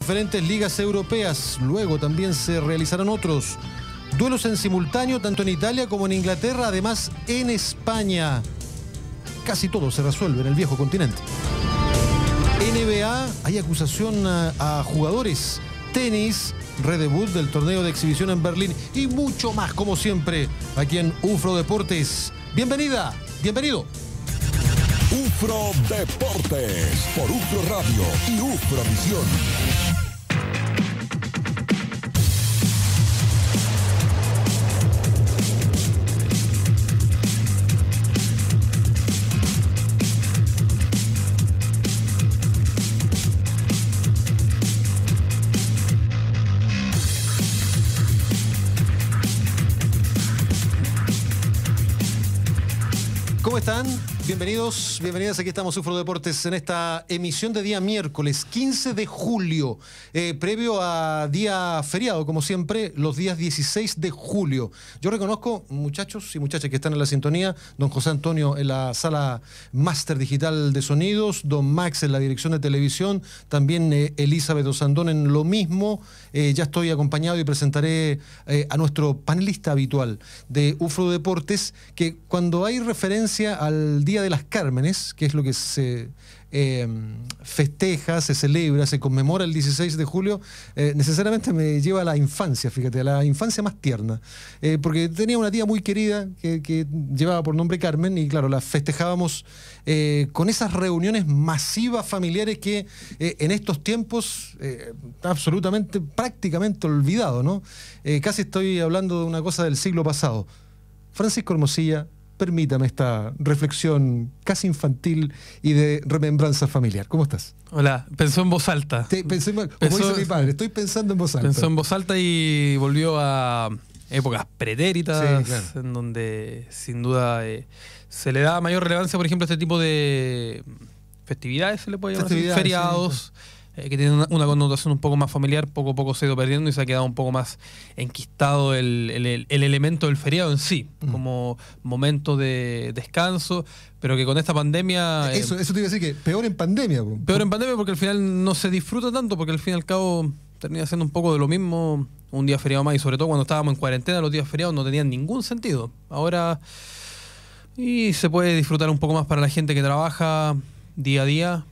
Diferentes ligas europeas, luego también se realizarán otros duelos en simultáneo, tanto en Italia como en Inglaterra, además en España. Casi todo se resuelve en el viejo continente. NBA, hay acusación a jugadores, tenis, redebut del torneo de exhibición en Berlín y mucho más, como siempre, aquí en UFRO Deportes. Bienvenida, bienvenido. UFRO Deportes, por UFRO Radio y UFRO Visión. ¿Cómo están? Bienvenidos, bienvenidas. Aquí estamos, UFRO Deportes, en esta emisión de día miércoles 15 de julio, previo a día feriado, como siempre, los días 16 de julio. Yo reconozco, muchachos y muchachas que están en la sintonía, don José Antonio en la sala máster digital de sonidos, don Max en la dirección de televisión, también Elizabeth Osandón en lo mismo. Ya estoy acompañado y presentaré a nuestro panelista habitual de UFRO Deportes, que cuando hay referencia al Día de las Cármenes, que es lo que se festeja, se celebra, se conmemora el 16 de julio, necesariamente me lleva a la infancia, fíjate, a la infancia más tierna, porque tenía una tía muy querida que llevaba por nombre Carmen y claro, la festejábamos con esas reuniones masivas familiares que en estos tiempos está absolutamente, prácticamente olvidado, ¿no? Casi estoy hablando de una cosa del siglo pasado. Francisco Hermosilla, permítame esta reflexión casi infantil y de remembranza familiar. ¿Cómo estás? Hola, pensó en voz alta. Como dice mi padre, estoy pensando en voz alta. Pensó en voz alta y volvió a épocas pretéritas, sí, claro, en donde sin duda se le da mayor relevancia, por ejemplo, a este tipo de festividades, se le puede llamar así, feriados. Sí, claro. Que tienen una connotación un poco más familiar, poco a poco se ha ido perdiendo y se ha quedado un poco más enquistado el elemento del feriado en sí, como momento de descanso, pero que con esta pandemia... Eso te iba a decir, que peor en pandemia. Peor en pandemia porque al final no se disfruta tanto, porque al fin y al cabo termina siendo un poco de lo mismo un día feriado más, y sobre todo cuando estábamos en cuarentena los días feriados no tenían ningún sentido. Ahora y se puede disfrutar un poco más para la gente que trabaja día a día.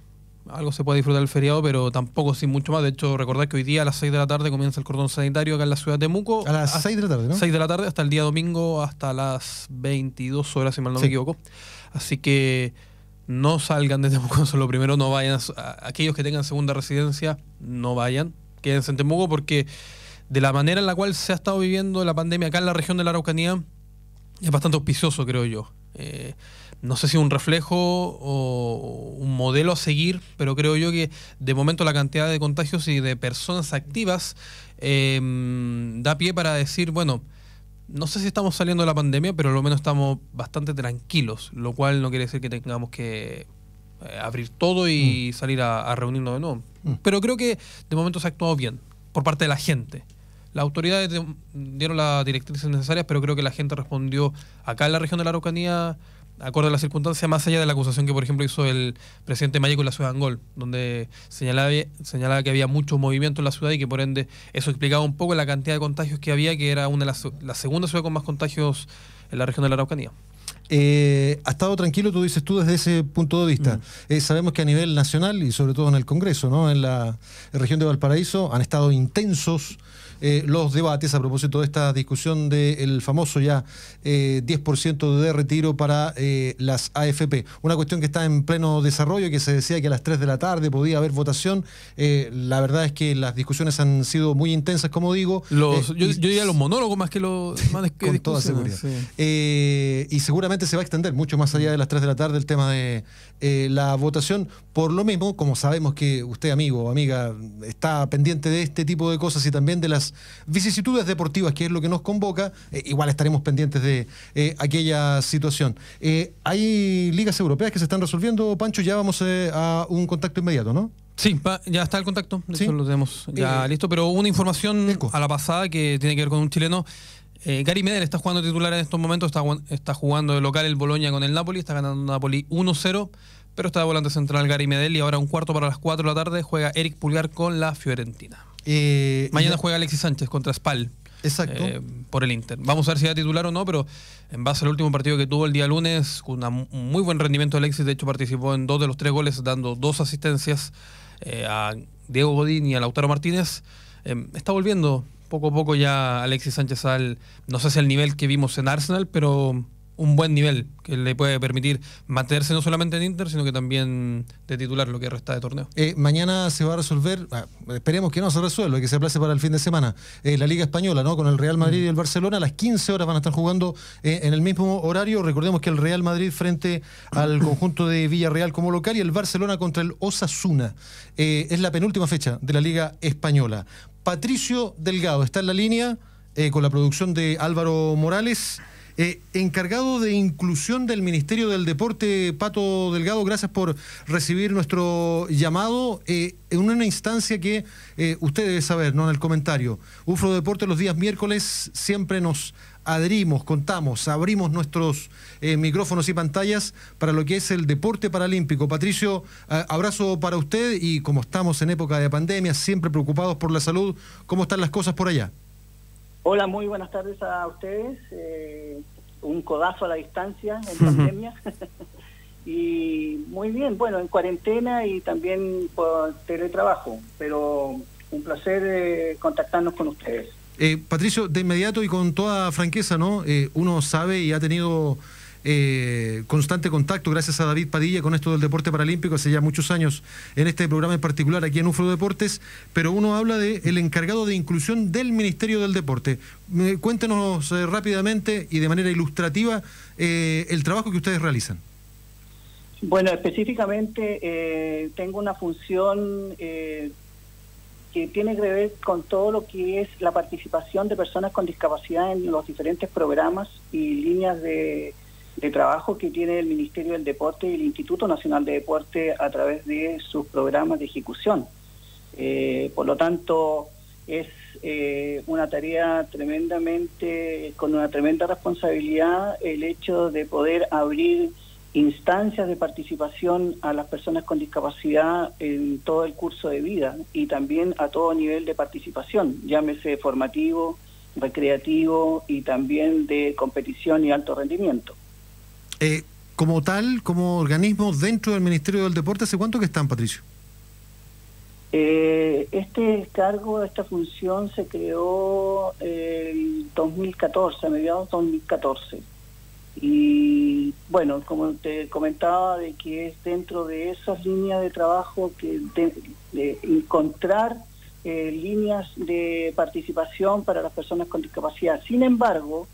Algo se puede disfrutar del feriado, pero tampoco sin mucho más. De hecho, recordad que hoy día a las 6 de la tarde comienza el cordón sanitario acá en la ciudad de Temuco. A las 6 de la tarde, ¿no? 6 de la tarde hasta el día domingo, hasta las 22 horas, si mal no me equivoco. Así que no salgan de Temuco, eso es lo primero. No vayan a aquellos que tengan segunda residencia, no vayan. Quédense en Temuco porque de la manera en la cual se ha estado viviendo la pandemia acá en la región de la Araucanía es bastante auspicioso, creo yo. No sé si un reflejo o un modelo a seguir, pero creo yo que de momento la cantidad de contagios y de personas activas da pie para decir, bueno, no sé si estamos saliendo de la pandemia, pero al menos estamos bastante tranquilos, lo cual no quiere decir que tengamos que abrir todo y salir a reunirnos de nuevo. Pero creo que de momento se ha actuado bien por parte de la gente. Las autoridades dieron las directrices necesarias, pero creo que la gente respondió acá en la región de la Araucanía acorde a las circunstancias, más allá de la acusación que, por ejemplo, hizo el presidente Mayeco en la ciudad de Angol, donde señalaba que había mucho movimiento en la ciudad y que, por ende, eso explicaba un poco la cantidad de contagios que había, que era la segunda ciudad con más contagios en la región de la Araucanía. Ha estado tranquilo, tú dices tú, desde ese punto de vista. Sabemos que a nivel nacional y sobre todo en el Congreso, ¿no? En la región de Valparaíso han estado intensos los debates a propósito de esta discusión del famoso ya 10% de retiro para las AFP. Una cuestión que está en pleno desarrollo, que se decía que a las 3 de la tarde podía haber votación. La verdad es que las discusiones han sido muy intensas, como digo. Yo diría los monólogos más que los... con toda seguridad. Sí. Y seguramente se va a extender mucho más allá de las 3 de la tarde el tema de la votación. Por lo mismo, como sabemos que usted, amigo o amiga, está pendiente de este tipo de cosas y también de las vicisitudes deportivas, que es lo que nos convoca, igual estaremos pendientes de aquella situación. Hay ligas europeas que se están resolviendo, Pancho, ya vamos a un contacto inmediato, ¿no? Sí, ya está el contacto, de hecho lo tenemos ya listo, pero una información a la pasada que tiene que ver con un chileno. Gary Medel está jugando titular en estos momentos, está jugando de local el Bologna con el Napoli, está ganando Napoli 1-0, pero está de volante central Gary Medel, y ahora un cuarto para las 4 de la tarde juega Eric Pulgar con la Fiorentina. Mañana juega Alexis Sánchez contra Spal. Exacto. Por el Inter. Vamos a ver si va a titular o no, pero en base al último partido que tuvo el día lunes, con un muy buen rendimiento de Alexis, de hecho participó en 2 de los 3 goles, dando 2 asistencias a Diego Godín y a Lautaro Martínez. Está volviendo poco a poco ya Alexis Sánchez no sé si al nivel que vimos en Arsenal, pero un buen nivel que le puede permitir mantenerse no solamente en Inter, sino que también de titular lo que resta de torneo. Mañana se va a resolver, esperemos que no se resuelva, que se aplace para el fin de semana, la Liga Española, ¿no? Con el Real Madrid y el Barcelona. A las 15 horas van a estar jugando en el mismo horario. Recordemos que el Real Madrid frente al conjunto de Villarreal como local, y el Barcelona contra el Osasuna. Es la penúltima fecha de la Liga Española. Patricio Delgado está en la línea con la producción de Álvaro Morales. Encargado de inclusión del Ministerio del Deporte, Pato Delgado, gracias por recibir nuestro llamado en una instancia que usted debe saber, ¿no? En el comentario, UFRO Deporte los días miércoles siempre nos adherimos, contamos, abrimos nuestros micrófonos y pantallas para lo que es el deporte paralímpico. Patricio, abrazo para usted, y como estamos en época de pandemia, siempre preocupados por la salud, ¿cómo están las cosas por allá? Hola, muy buenas tardes a ustedes. Un codazo a la distancia en pandemia. Y muy bien, bueno, en cuarentena y también por teletrabajo, pero un placer contactarnos con ustedes. Patricio, de inmediato y con toda franqueza, ¿no? Uno sabe y ha tenido constante contacto, gracias a David Padilla, con esto del deporte paralímpico hace ya muchos años, en este programa en particular aquí en UFRO Deportes, pero uno habla del encargado de inclusión del Ministerio del Deporte. Cuéntenos rápidamente y de manera ilustrativa el trabajo que ustedes realizan. Bueno, específicamente tengo una función que tiene que ver con todo lo que es la participación de personas con discapacidad en los diferentes programas y líneas de trabajo que tiene el Ministerio del Deporte y el Instituto Nacional de Deporte a través de sus programas de ejecución. Por lo tanto, es una tarea con una tremenda responsabilidad el hecho de poder abrir instancias de participación a las personas con discapacidad en todo el curso de vida, y también a todo nivel de participación, llámese formativo, recreativo y también de competición y alto rendimiento. Como tal, como organismo dentro del Ministerio del Deporte, ¿hace cuánto que están, Patricio? Este cargo, esta función se creó el 2014, a mediados de 2014. Y bueno, como te comentaba, de que es dentro de esas líneas de trabajo de encontrar líneas de participación para las personas con discapacidad. Sin embargo,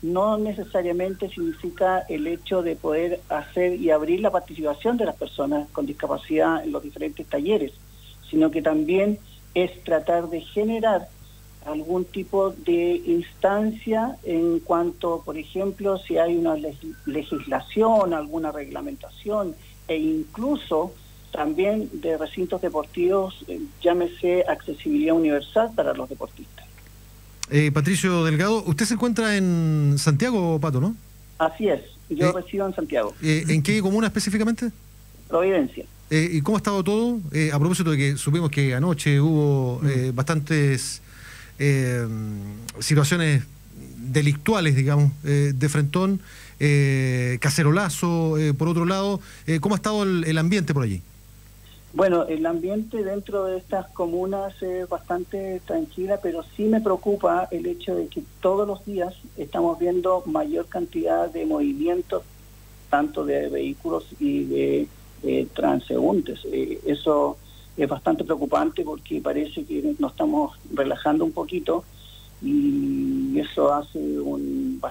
no necesariamente significa el hecho de poder hacer y abrir la participación de las personas con discapacidad en los diferentes talleres, sino que también es tratar de generar algún tipo de instancia en cuanto, por ejemplo, si hay una legislación, alguna reglamentación, e incluso también de recintos deportivos, llámese accesibilidad universal para los deportistas. Patricio Delgado, usted se encuentra en Santiago, Pato, ¿no? Así es, yo resido en Santiago. ¿En qué comuna específicamente? Providencia. ¿Y cómo ha estado todo? A propósito de que supimos que anoche hubo bastantes situaciones delictuales, digamos, de frentón, cacerolazo, por otro lado. ¿Cómo ha estado el ambiente por allí? Bueno, el ambiente dentro de estas comunas es bastante tranquila, pero sí me preocupa el hecho de que todos los días estamos viendo mayor cantidad de movimientos, tanto de vehículos y de transeúntes. Eso es bastante preocupante porque parece que nos estamos relajando un poquito, y eso hace un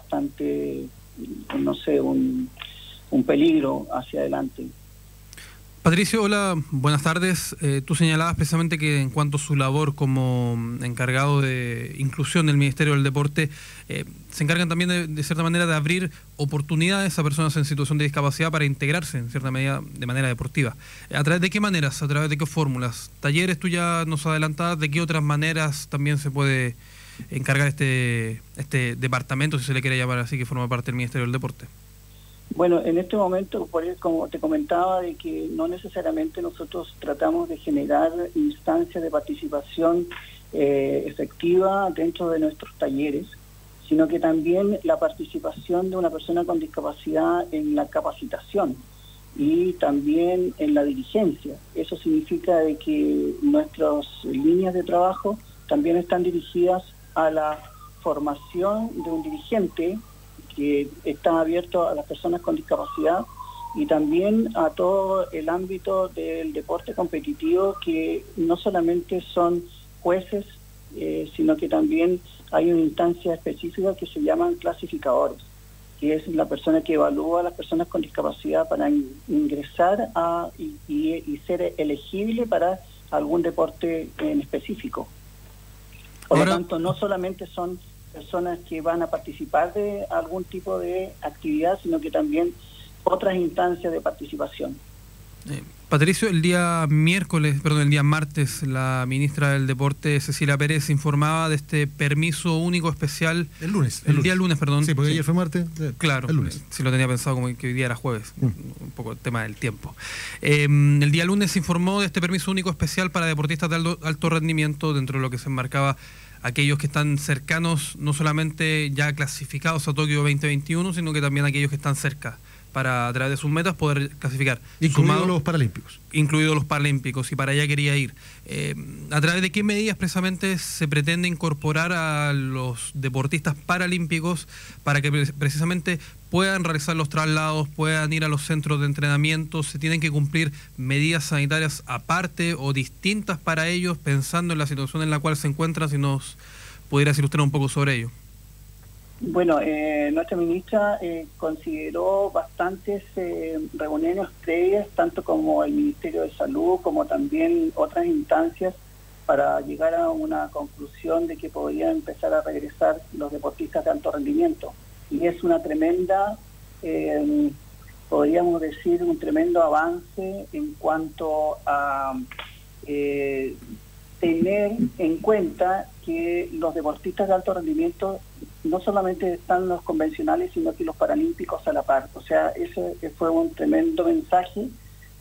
peligro hacia adelante. Patricio, hola, buenas tardes. Tú señalabas precisamente que en cuanto a su labor como encargado de inclusión del Ministerio del Deporte, se encargan también de cierta manera de abrir oportunidades a personas en situación de discapacidad para integrarse en cierta medida de manera deportiva. ¿A través de qué maneras? ¿A través de qué fórmulas? ¿Talleres? Tú ya nos adelantabas. ¿De qué otras maneras también se puede encargar este departamento, si se le quiere llamar así, que forma parte del Ministerio del Deporte? Bueno, en este momento, como te comentaba, de que no necesariamente nosotros tratamos de generar instancias de participación efectiva dentro de nuestros talleres, sino que también la participación de una persona con discapacidad en la capacitación y también en la dirigencia. Eso significa de que nuestras líneas de trabajo también están dirigidas a la formación de un dirigente que está abierto a las personas con discapacidad y también a todo el ámbito del deporte competitivo, que no solamente son jueces, sino que también hay una instancia específica que se llaman clasificadores, que es la persona que evalúa a las personas con discapacidad para ingresar y ser elegible para algún deporte en específico. Por lo tanto, no solamente son personas que van a participar de algún tipo de actividad, sino que también otras instancias de participación. Patricio, el día martes, la ministra del Deporte, Cecilia Pérez, informaba de este permiso único especial. El día lunes, perdón. Sí, porque ayer fue martes. Claro, el lunes. Sí, lo tenía pensado como que hoy día era jueves, un poco el tema del tiempo. El día lunes se informó de este permiso único especial para deportistas de alto rendimiento, dentro de lo que se enmarcaba aquellos que están cercanos, no solamente ya clasificados a Tokio 2021, sino que también aquellos que están cerca, para a través de sus metas poder clasificar. Incluidos los paralímpicos. Incluidos los paralímpicos, y para allá quería ir. ¿A través de qué medidas precisamente se pretende incorporar a los deportistas paralímpicos para que precisamente puedan realizar los traslados, puedan ir a los centros de entrenamiento? ¿Se tienen que cumplir medidas sanitarias aparte o distintas para ellos, pensando en la situación en la cual se encuentran? Si nos pudiera decir usted un poco sobre ello. Bueno, nuestra ministra consideró bastantes reuniones previas, tanto como el Ministerio de Salud, como también otras instancias, para llegar a una conclusión de que podrían empezar a regresar los deportistas de alto rendimiento. Y es una tremenda, podríamos decir, un tremendo avance en cuanto a tener en cuenta que los deportistas de alto rendimiento no solamente están los convencionales, sino que los paralímpicos a la par. O sea, ese fue un tremendo mensaje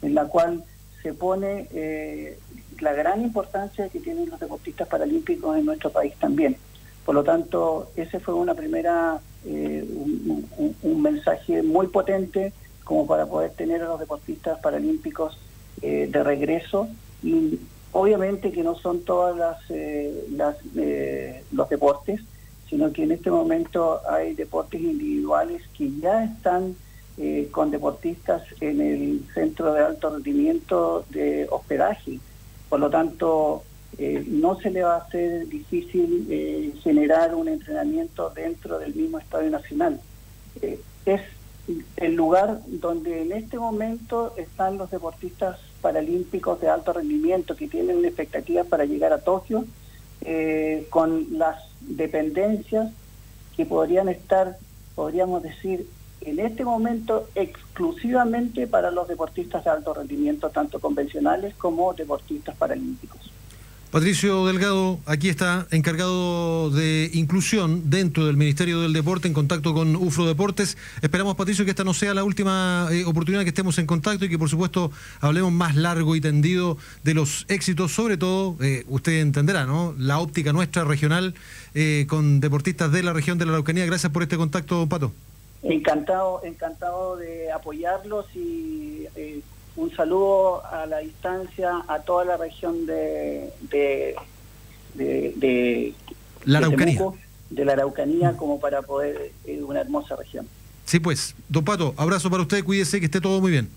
en la cual se pone la gran importancia que tienen los deportistas paralímpicos en nuestro país también. Por lo tanto, ese fue una primera, un mensaje muy potente como para poder tener a los deportistas paralímpicos de regreso. Y obviamente que no son todas los deportes, sino que en este momento hay deportes individuales que ya están con deportistas en el centro de alto rendimiento de hospedaje. Por lo tanto, no se le va a hacer difícil generar un entrenamiento dentro del mismo Estadio Nacional. Es el lugar donde en este momento están los deportistas paralímpicos de alto rendimiento que tienen expectativas para llegar a Tokio, con las dependencias que podrían estar, podríamos decir, en este momento exclusivamente para los deportistas de alto rendimiento, tanto convencionales como deportistas paralímpicos. Patricio Delgado, aquí está, encargado de inclusión dentro del Ministerio del Deporte, en contacto con UFRO Deportes. Esperamos, Patricio, que esta no sea la última oportunidad que estemos en contacto y que, por supuesto, hablemos más largo y tendido de los éxitos, sobre todo, usted entenderá, ¿no?, la óptica nuestra regional con deportistas de la región de la Araucanía. Gracias por este contacto, Pato. Encantado de apoyarlos y un saludo a la distancia a toda la región de la Araucanía. Temuco, de la Araucanía, como para poder una hermosa región. Sí, pues, don Pato, abrazo para usted, cuídese, que esté todo muy bien.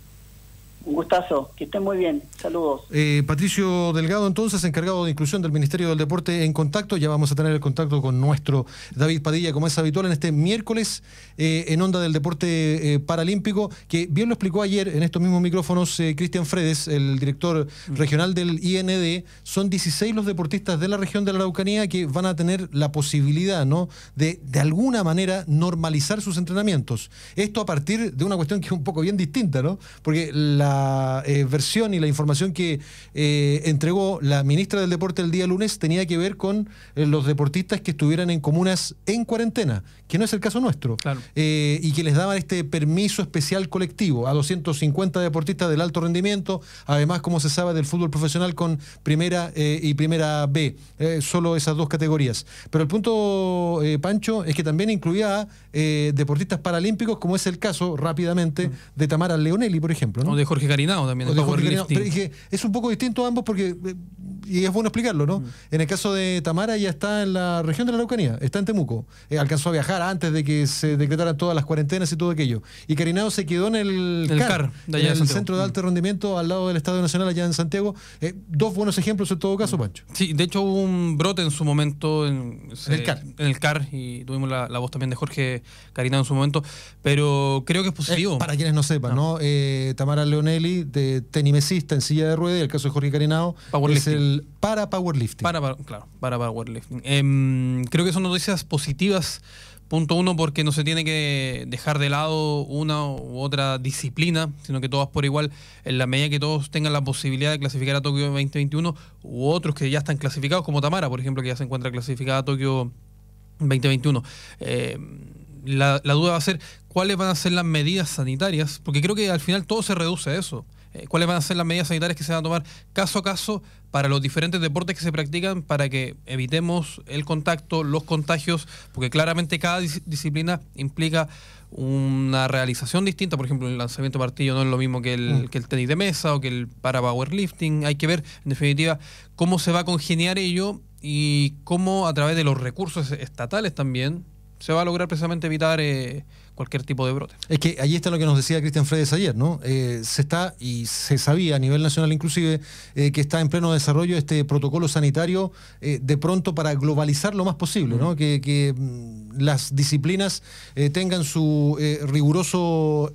Un gustazo, que estén muy bien, saludos. Patricio Delgado, entonces, encargado de inclusión del Ministerio del Deporte, en contacto. Ya vamos a tener el contacto con nuestro David Padilla, como es habitual, en este miércoles en Onda del Deporte Paralímpico, que bien lo explicó ayer en estos mismos micrófonos Cristian Fredes, el director regional del IND. Son 16 los deportistas de la región de la Araucanía que van a tener la posibilidad, ¿no?, de alguna manera normalizar sus entrenamientos. Esto a partir de una cuestión que es un poco bien distinta, ¿no?, porque la la versión y la información que entregó la ministra del Deporte el día lunes tenía que ver con los deportistas que estuvieran en comunas en cuarentena, que no es el caso nuestro, Claro. y que les daban este permiso especial colectivo a 250 deportistas del alto rendimiento, además, como se sabe, del fútbol profesional con primera y primera B, solo esas dos categorías. Pero el punto, Pancho, es que también incluía a deportistas paralímpicos, como es el caso, rápidamente, de Tamara Leonelli, por ejemplo, ¿no? O de Jorge Carinao también, O de de Jorge powerlifting. Carinao. Pero es que es un poco distinto ambos porque, y es bueno explicarlo, ¿no? En el caso de Tamara, ya está en la región de la Araucanía, está en Temuco. Alcanzó a viajar antes de que se decretaran todas las cuarentenas y todo aquello. Y Carinao se quedó en el CAR, de allá en de el Santiago. Centro de Alto Rendimiento, al lado del Estadio Nacional, allá en Santiago. Dos buenos ejemplos en todo caso, Pancho. Sí, de hecho hubo un brote en su momento en el CAR. En el CAR, y tuvimos la voz también de Jorge Carinao en su momento, pero creo que es positivo. Para quienes no sepan, ¿no? Tamara Leonelli, de tenimesista en silla de ruedas, y el caso de Jorge Carinao es Powerlifting. el para powerlifting. Para powerlifting. Creo que son noticias positivas. Punto uno, porque no se tiene que dejar de lado una u otra disciplina, sino que todas por igual, en la medida que todos tengan la posibilidad de clasificar a Tokio 2021, u otros que ya están clasificados, como Tamara, por ejemplo, que ya se encuentra clasificada a Tokio 2021. La duda va a ser cuáles van a ser las medidas sanitarias, porque creo que al final todo se reduce a eso. ¿Cuáles van a ser las medidas sanitarias que se van a tomar caso a caso para los diferentes deportes que se practican para que evitemos el contacto, los contagios? Porque claramente cada disciplina implica una realización distinta. Por ejemplo, el lanzamiento de martillo no es lo mismo que el tenis de mesa o que el para powerlifting. Hay que ver, en definitiva, cómo se va a congeniar ello y cómo a través de los recursos estatales también se va a lograr precisamente evitar cualquier tipo de brote. Es que allí está lo que nos decía Cristian Fredes ayer, ¿no? Se está, y se sabía a nivel nacional inclusive, que está en pleno desarrollo este protocolo sanitario de pronto para globalizar lo más posible, ¿no? Que las disciplinas tengan su riguroso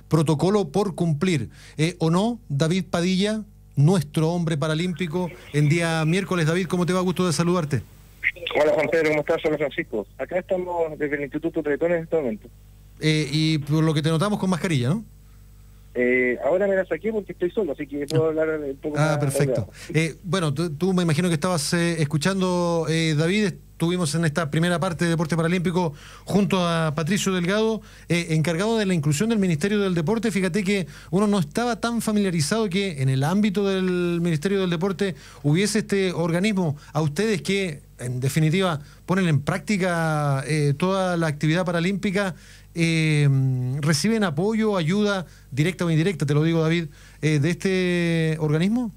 protocolo por cumplir. ¿O no, David Padilla, nuestro hombre paralímpico, en día miércoles? David, ¿cómo te va? Gusto de saludarte. Hola Juan Pedro, ¿cómo estás? Hola Francisco. Acá estamos desde el Instituto Teletón en este momento. Y por lo que te notamos con mascarilla, ¿no? Ahora me la saqué porque estoy solo, así que puedo hablar un poco más. Perfecto. Bueno, tú me imagino que estabas escuchando, David. Estuvimos en esta primera parte de Deporte Paralímpico junto a Patricio Delgado, encargado de la inclusión del Ministerio del Deporte. Fíjate que uno no estaba tan familiarizado que en el ámbito del Ministerio del Deporte hubiese este organismo. A ustedes que, en definitiva, ponen en práctica toda la actividad paralímpica, ¿reciben apoyo, ayuda, directa o indirecta, te lo digo, David, de este organismo?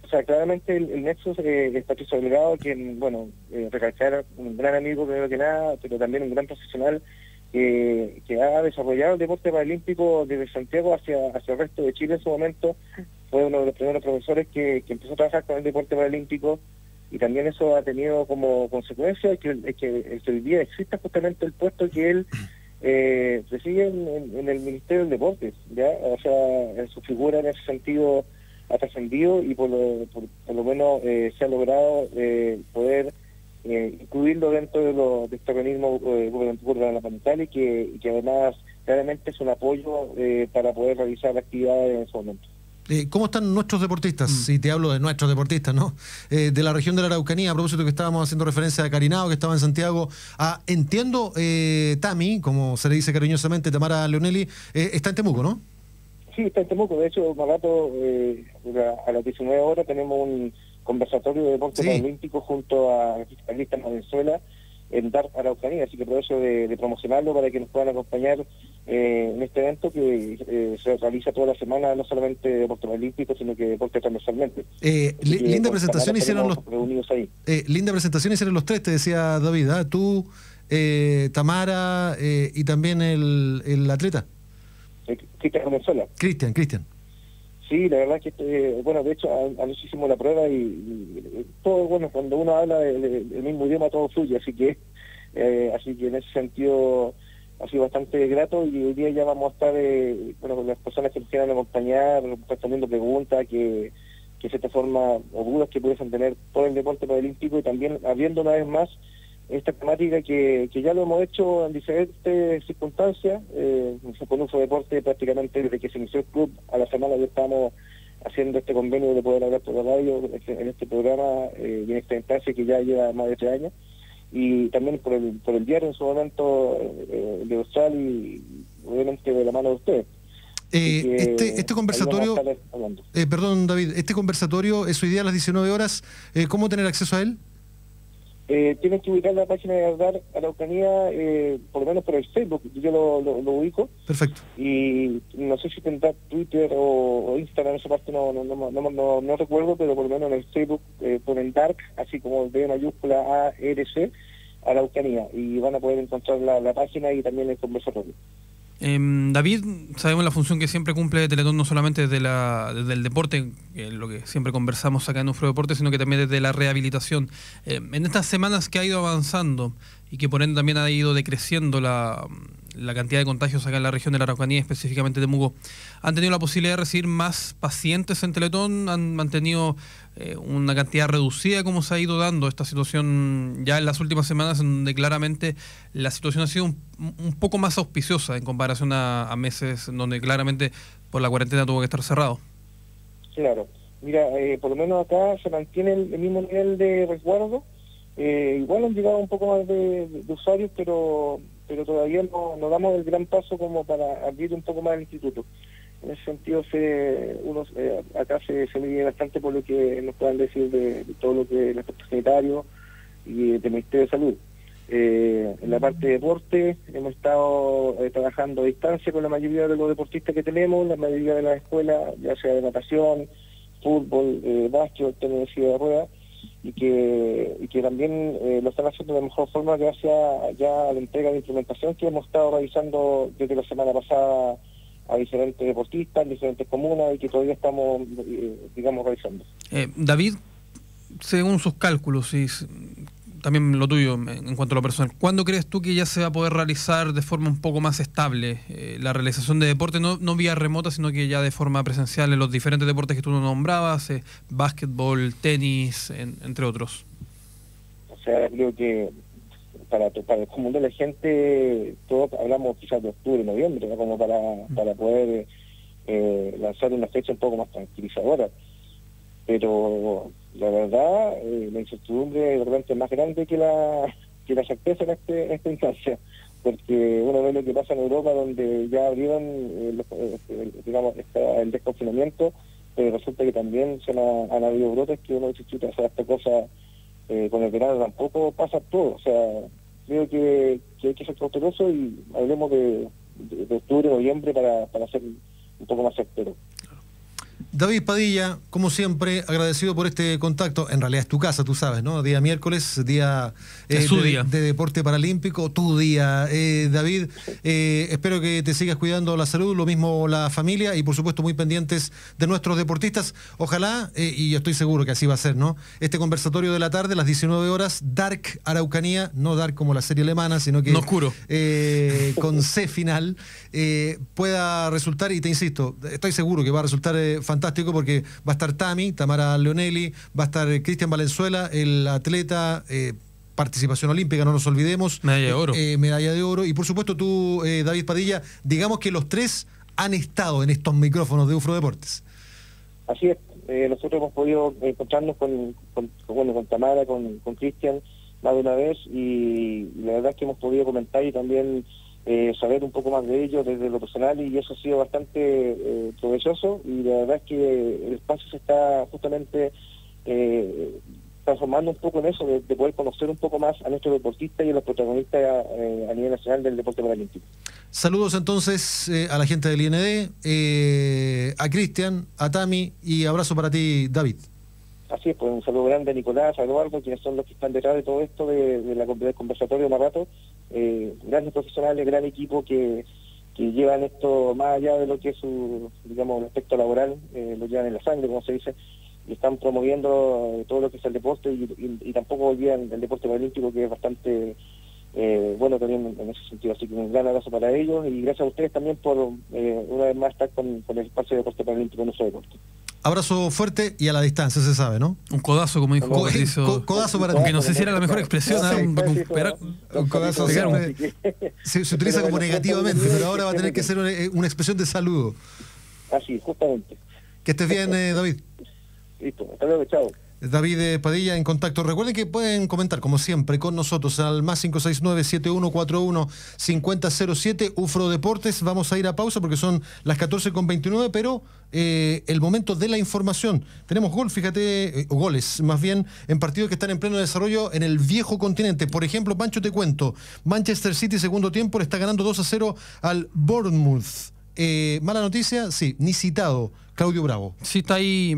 O sea, claramente el nexo es Patricio Delgado, quien, bueno, recalcar un gran amigo primero que nada, pero también un gran profesional que ha desarrollado el deporte paralímpico desde Santiago hacia el resto de Chile en su momento. Fue uno de los primeros profesores que empezó a trabajar con el deporte paralímpico, y también eso ha tenido como consecuencia que hoy día exista justamente el puesto que él recibe en el Ministerio del Deporte, ¿ya? O sea, en su figura en ese sentido ha trascendido, y por lo menos se ha logrado poder incluirlo dentro de este organismo gubernamental, y que además claramente es un apoyo para poder realizar actividades en ese momento. ¿Cómo están nuestros deportistas? Si te hablo de nuestros deportistas, ¿no? De la región de la Araucanía, a propósito que estábamos haciendo referencia a Carinao, que estaba en Santiago. Entiendo, Tami, como se le dice cariñosamente, Tamara Leonelli, está en Temuco, ¿no? Sí, está en Temuco. De hecho, más rato, a las 19 horas, tenemos un conversatorio de deporte paralímpico junto a especialistas en Venezuela en DART Araucanía, así que aprovecho de promocionarlo para que nos puedan acompañar en este evento que se realiza toda la semana, no solamente deporte paralímpico, sino que deporte transversalmente. Linda presentación hicieron los reunidos ahí. Linda presentación hicieron los tres, te decía David, tú, Tamara y también el atleta. Cristian Venezuela. Cristian. Sí, la verdad que, bueno, de hecho, anoche hicimos la prueba y todo, bueno, cuando uno habla el mismo idioma, todo fluye, así que en ese sentido ha sido bastante grato, y hoy día ya vamos a estar, con las personas que nos quieran acompañar, respondiendo preguntas que de cierta forma, o dudas que pudiesen tener por el deporte paralímpico, y también abriendo una vez más esta temática que ya lo hemos hecho en diferentes circunstancias. Con Ufro Deporte prácticamente desde que se inició el club a la semana ya estamos haciendo este convenio de poder hablar por la radio en este programa y en esta instancia que ya lleva más de 3 años, y también por el diario en su momento de Austral y obviamente de la mano de ustedes. Este conversatorio, perdón David, este conversatorio es hoy día a las 19 horas, ¿cómo tener acceso a él? Tienes que ubicar la página de Dar Araucanía, por lo menos por el Facebook, yo lo ubico. Perfecto. Y no sé si tendrá Twitter o Instagram, esa parte no recuerdo, pero por lo menos en el Facebook ponen Dark, así como D mayúscula ARC, Araucanía, y van a poder encontrar la página y también el conversatorio. David, sabemos la función que siempre cumple Teletón, no solamente desde el deporte, lo que siempre conversamos acá en Ufro Deporte, sino que también desde la rehabilitación. En estas semanas que ha ido avanzando y que por ende también ha ido decreciendo la cantidad de contagios acá en la región de la Araucanía, específicamente de Temuco, ¿han tenido la posibilidad de recibir más pacientes en Teletón? ¿Han tenido una cantidad reducida? ¿Cómo se ha ido dando esta situación ya en las últimas semanas, en donde claramente la situación ha sido un poco más auspiciosa en comparación a meses en donde claramente por la cuarentena tuvo que estar cerrado? Claro, mira, por lo menos acá se mantiene el mismo nivel de resguardo. Igual han llegado un poco más de usuarios, pero todavía no damos el gran paso como para abrir un poco más el instituto. En ese sentido, acá se mide bastante por lo que nos puedan decir de todo lo que es el aspecto sanitario y del Ministerio de Salud. En la parte de deporte hemos estado trabajando a distancia con la mayoría de los deportistas que tenemos, la mayoría de las escuelas, ya sea de natación, fútbol, básquet, tenis de ruedas, y que también lo están haciendo de mejor forma gracias ya a la entrega de implementación que hemos estado realizando desde la semana pasada a diferentes deportistas, diferentes comunas, y que todavía estamos, realizando. David, según sus cálculos y también lo tuyo en cuanto a lo personal, ¿cuándo crees tú que ya se va a poder realizar de forma un poco más estable la realización de deporte, no vía remota, sino que ya de forma presencial en los diferentes deportes que tú nombrabas, básquetbol, tenis, entre otros? O sea, creo que para el común de la gente, todos hablamos quizás de octubre, noviembre, ¿no? Como para poder lanzar una fecha un poco más tranquilizadora. Pero la verdad, la incertidumbre de repente es más grande que la certeza en esta instancia, porque uno ve lo que pasa en Europa, donde ya abrieron el desconfinamiento, pero resulta que también han habido brotes que uno dice, chuta, o sea, esta cosa con el verano tampoco pasa todo. O sea, creo que hay que ser cauteloso y hablemos de octubre, noviembre para ser un poco más certero. David Padilla, como siempre, agradecido por este contacto. En realidad es tu casa, tú sabes, ¿no? Día miércoles, día, de deporte paralímpico, tu día. David, espero que te sigas cuidando la salud, lo mismo la familia, y por supuesto muy pendientes de nuestros deportistas. Ojalá, y yo estoy seguro que así va a ser, ¿no? Este conversatorio de la tarde, a las 19 horas, Dark Araucanía, no Dark como la serie alemana, sino que... No oscuro. Con C final, pueda resultar, y te insisto, estoy seguro que va a resultar fantástico, porque va a estar Tamara Leonelli, va a estar Cristian Valenzuela, el atleta, participación olímpica, no nos olvidemos. Medalla de oro. Medalla de oro. Y por supuesto tú, David Padilla, digamos que los tres han estado en estos micrófonos de Ufro Deportes. Así es. Nosotros hemos podido encontrarnos con Tamara, con Cristian, más de una vez, y la verdad es que hemos podido comentar y también saber un poco más de ellos desde lo personal, y eso ha sido bastante provechoso, y la verdad es que el espacio se está justamente transformando un poco en eso, de poder conocer un poco más a nuestros deportistas y a los protagonistas a nivel nacional del deporte paralímpico. Saludos entonces a la gente del IND, a Cristian, a Tami, y abrazo para ti, David. Así es, pues un saludo grande a Nicolás, a Eduardo, quienes son los que están detrás de todo esto, del conversatorio de Marrato. Grandes profesionales, gran equipo que llevan esto más allá de lo que es su, digamos, aspecto laboral, lo llevan en la sangre, como se dice, y están promoviendo todo lo que es el deporte, y tampoco olvidan el deporte paralímpico, que es bastante bueno también en ese sentido. Así que un gran abrazo para ellos, y gracias a ustedes también por una vez más estar con el espacio de deporte paralímpico en nuestro deporte. Abrazo fuerte y a la distancia, se sabe, ¿no? Un codazo, como dijo Patricio. Codazo para ti. Aunque no sé si era la mejor expresión. Un codazo se utiliza como negativamente, pero ahora va a tener que ser una expresión de saludo. Así, justamente. Que estés bien, David. Listo, hasta luego, chao. David Padilla en contacto. Recuerden que pueden comentar, como siempre, con nosotros al más 569-7141-5007, UFRO Deportes. Vamos a ir a pausa porque son las 14:29, pero el momento de la información. Tenemos gol, fíjate, goles, más bien, en partidos que están en pleno desarrollo en el viejo continente. Por ejemplo, Pancho, te cuento, Manchester City, segundo tiempo, le está ganando 2-0 al Bournemouth. Mala noticia, sí, ni citado Claudio Bravo. Sí, está ahí.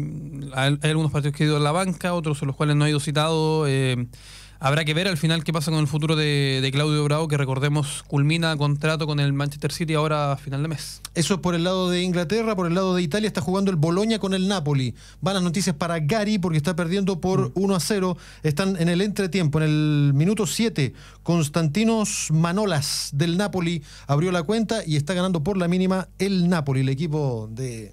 Hay algunos partidos que ha ido en la banca, otros en los cuales no ha ido citado. Habrá que ver al final qué pasa con el futuro de Claudio Bravo, que recordemos culmina contrato con el Manchester City ahora a final de mes. Eso es por el lado de Inglaterra. Por el lado de Italia está jugando el Bologna con el Napoli. Malas noticias para Gary porque está perdiendo por 1-0. Están en el entretiempo, en el minuto 7. Constantinos Manolas del Napoli abrió la cuenta y está ganando por la mínima el Napoli, el equipo de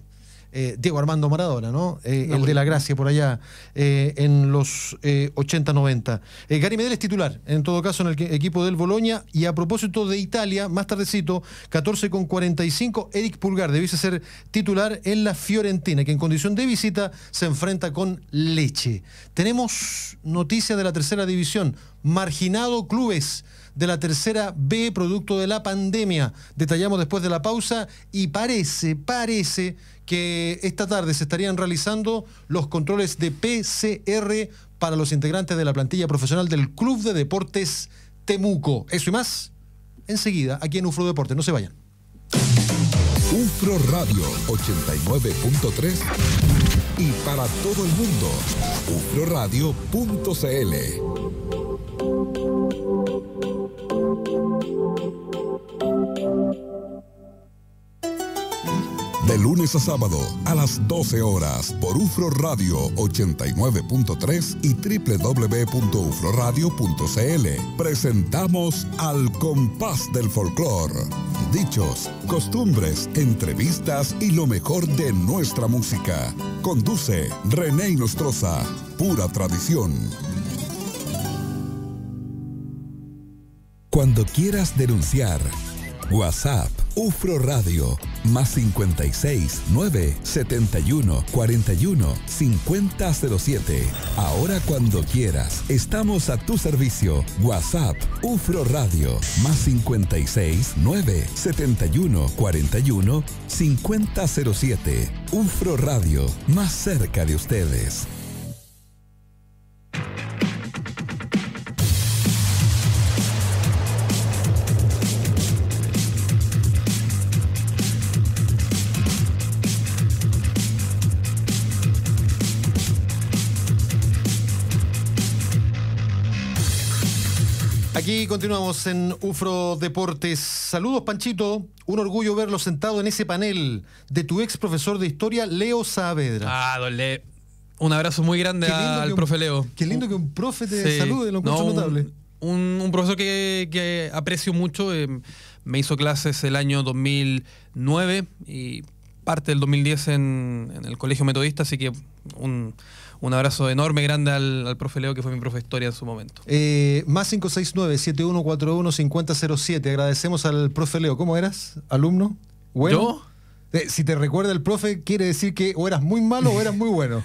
Diego Armando Maradona, ¿no? El de la Gracia por allá en los 80-90. Gary Medel es titular, en todo caso, en el equipo del Bologna. Y a propósito de Italia, más tardecito, 14:45, Eric Pulgar debiese ser titular en la Fiorentina, que en condición de visita se enfrenta con Lecce. Tenemos noticia de la tercera división. Marginado clubes de la tercera B producto de la pandemia. Detallamos después de la pausa y parece que esta tarde se estarían realizando los controles de PCR para los integrantes de la plantilla profesional del Club de Deportes Temuco. Eso y más enseguida aquí en UFRO Deportes. No se vayan. UFRO Radio 89.3 y para todo el mundo, ufroradio.cl. De lunes a sábado a las 12 horas por UFRO Radio 89.3 y www.ufroradio.cl. Presentamos Al Compás del Folclor. Dichos, costumbres, entrevistas y lo mejor de nuestra música. Conduce René Nostroza. Pura tradición. Cuando quieras denunciar, WhatsApp UFRO Radio más 56 9 71 41 5007. Ahora cuando quieras, estamos a tu servicio. WhatsApp UFRO Radio más 56 9 71 41 5007. UFRO Radio, más cerca de ustedes. Aquí continuamos en UFRO Deportes. Saludos, Panchito. Un orgullo verlo sentado en ese panel de tu ex profesor de historia, Leo Saavedra. Don Leo. Un abrazo muy grande al profe Leo. Qué lindo que un profe te salude, lo encuentro notable. Un profesor que aprecio mucho. Me hizo clases el año 2009 y parte del 2010 en el Colegio Metodista, así que un abrazo enorme, grande al profe Leo, que fue mi profe de historia en su momento. Más 569-7141-5007. Agradecemos al profe Leo. ¿Cómo eras, alumno? ¿Bueno? ¿Yo? Si te recuerda el profe, quiere decir que o eras muy malo o eras muy bueno.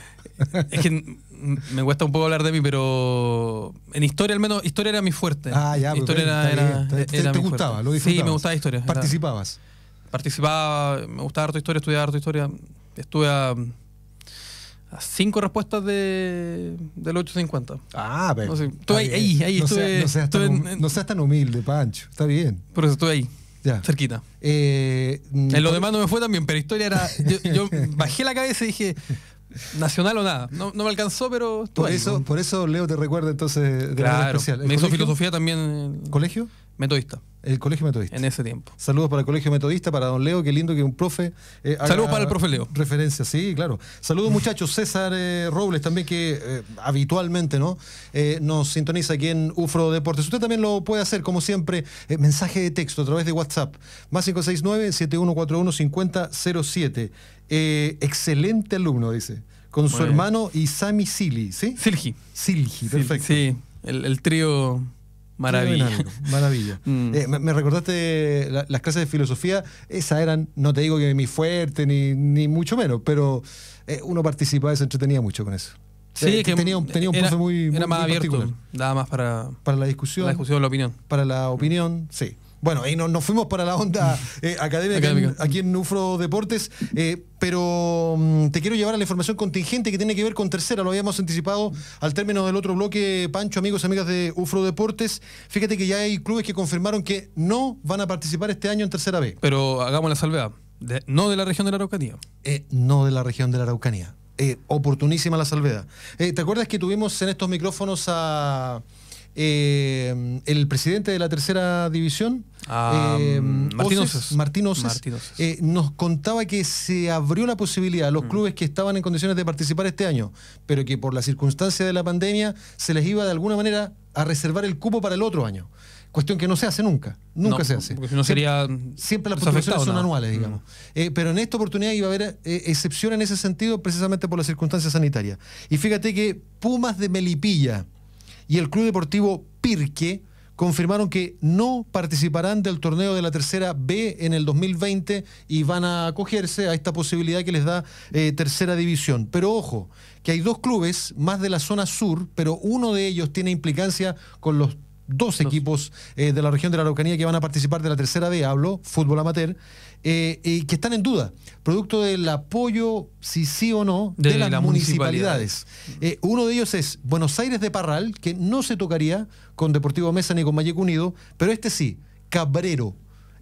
Es que me cuesta un poco hablar de mí, pero en historia, al menos, historia era mi fuerte. Ya, historia era ¿Te gustaba? ¿Lo disfrutabas? Sí, me gustaba historia. ¿Participabas? Participaba, me gustaba harto historia, estudiaba harto historia. Estuve a 5 respuestas del 850. Pero no sé, estuve ahí estuve. No seas tan humilde, Pancho. Está bien. Por eso estuve ahí, cerquita. En lo demás no me fue tan bien, pero historia era. Yo bajé la cabeza y dije, nacional o nada. No me alcanzó, pero por eso Leo te recuerda entonces de claro, manera especial. Me hizo filosofía también. ¿Colegio? Metodista. El Colegio Metodista. En ese tiempo. Saludos para el Colegio Metodista, para don Leo, qué lindo que un profe... Saludos para el profe Leo. Referencia, sí, claro. Saludos muchachos, César Robles también, que habitualmente, ¿no? Nos sintoniza aquí en UFRO Deportes. Usted también lo puede hacer, como siempre, mensaje de texto a través de WhatsApp, más 569-7141-5007. Excelente alumno, dice, con su hermano Isami Sili, ¿sí? Silgi, perfecto. Sí, el trío... Maravilla. Maravilla. Me recordaste las clases de filosofía, esas eran, no te digo que mi fuerte, ni mucho menos, pero uno participaba y se entretenía mucho con eso. Sí, que tenía un profe muy más abierto, particular. daba más para la discusión. La opinión. Para la opinión, sí. Bueno, ahí nos fuimos para la onda académica aquí en UFRO Deportes, pero te quiero llevar a la información contingente que tiene que ver con tercera. Lo habíamos anticipado al término del otro bloque, Pancho, amigos, amigas de UFRO Deportes. Fíjate que ya hay clubes que confirmaron que no van a participar este año en tercera B. Pero hagamos la salvedad, no de la región de la Araucanía. No de la región de la Araucanía. Oportunísima la salvedad. ¿Te acuerdas que tuvimos en estos micrófonos a... el presidente de la tercera división, Martín Oces, nos contaba que se abrió la posibilidad a los clubes que estaban en condiciones de participar este año, pero que por la circunstancia de la pandemia se les iba de alguna manera a reservar el cupo para el otro año. Cuestión que no se hace nunca se hace. Porque si no sería siempre las postulaciones son anuales, digamos. Pero en esta oportunidad iba a haber excepción en ese sentido precisamente por la circunstancia sanitaria. Y fíjate que Pumas de Melipilla y el Club Deportivo Pirque confirmaron que no participarán del torneo de la tercera B en el 2020 y van a acogerse a esta posibilidad que les da tercera división. Pero ojo, que hay dos clubes más de la zona sur, pero uno de ellos tiene implicancia con los dos equipos de la región de la Araucanía que van a participar de la tercera B, hablo, fútbol amateur, que están en duda, producto del apoyo, si sí o no, de las municipalidades. Uno de ellos es Buenos Aires de Parral, que no se tocaría con Deportivo Mesa ni con Malleco Unido, pero este sí, Cabrero.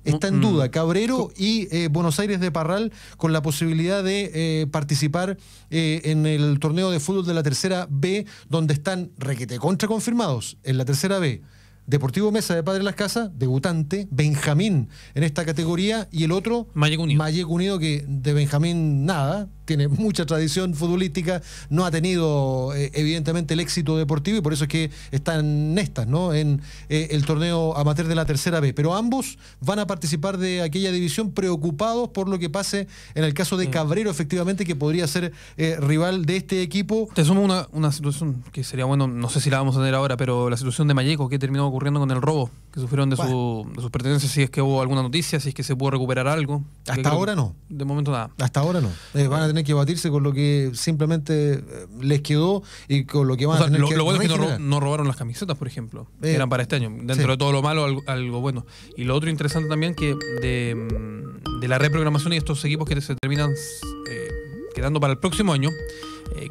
Está en duda, Cabrero y Buenos Aires de Parral, con la posibilidad de participar en el torneo de fútbol de la tercera B, donde están requete contra confirmados en la tercera B. Deportivo Mesa de Padre Las Casas, debutante, Benjamín en esta categoría, y el otro, Malleco Unido, que de Benjamín nada, tiene mucha tradición futbolística, no ha tenido evidentemente el éxito deportivo y por eso es que están estas, ¿no? En el torneo amateur de la tercera B. Pero ambos van a participar de aquella división preocupados por lo que pase en el caso de Cabrero, efectivamente, que podría ser rival de este equipo. Te sumo una situación que sería bueno, no sé si la vamos a tener ahora, pero la situación de Malleco, que terminó ocurriendo con el robo que sufrieron de sus pertenencias, si es que hubo alguna noticia, si es que se pudo recuperar algo. Hasta ahora no. De momento nada. Hasta ahora no. Van a tener que batirse con lo que simplemente les quedó y con lo que van a tener que... Lo bueno es que no robaron las camisetas, por ejemplo. Eran para este año. Dentro de todo lo malo, algo bueno. Y lo otro interesante también, que de la reprogramación y estos equipos que se terminan quedando para el próximo año,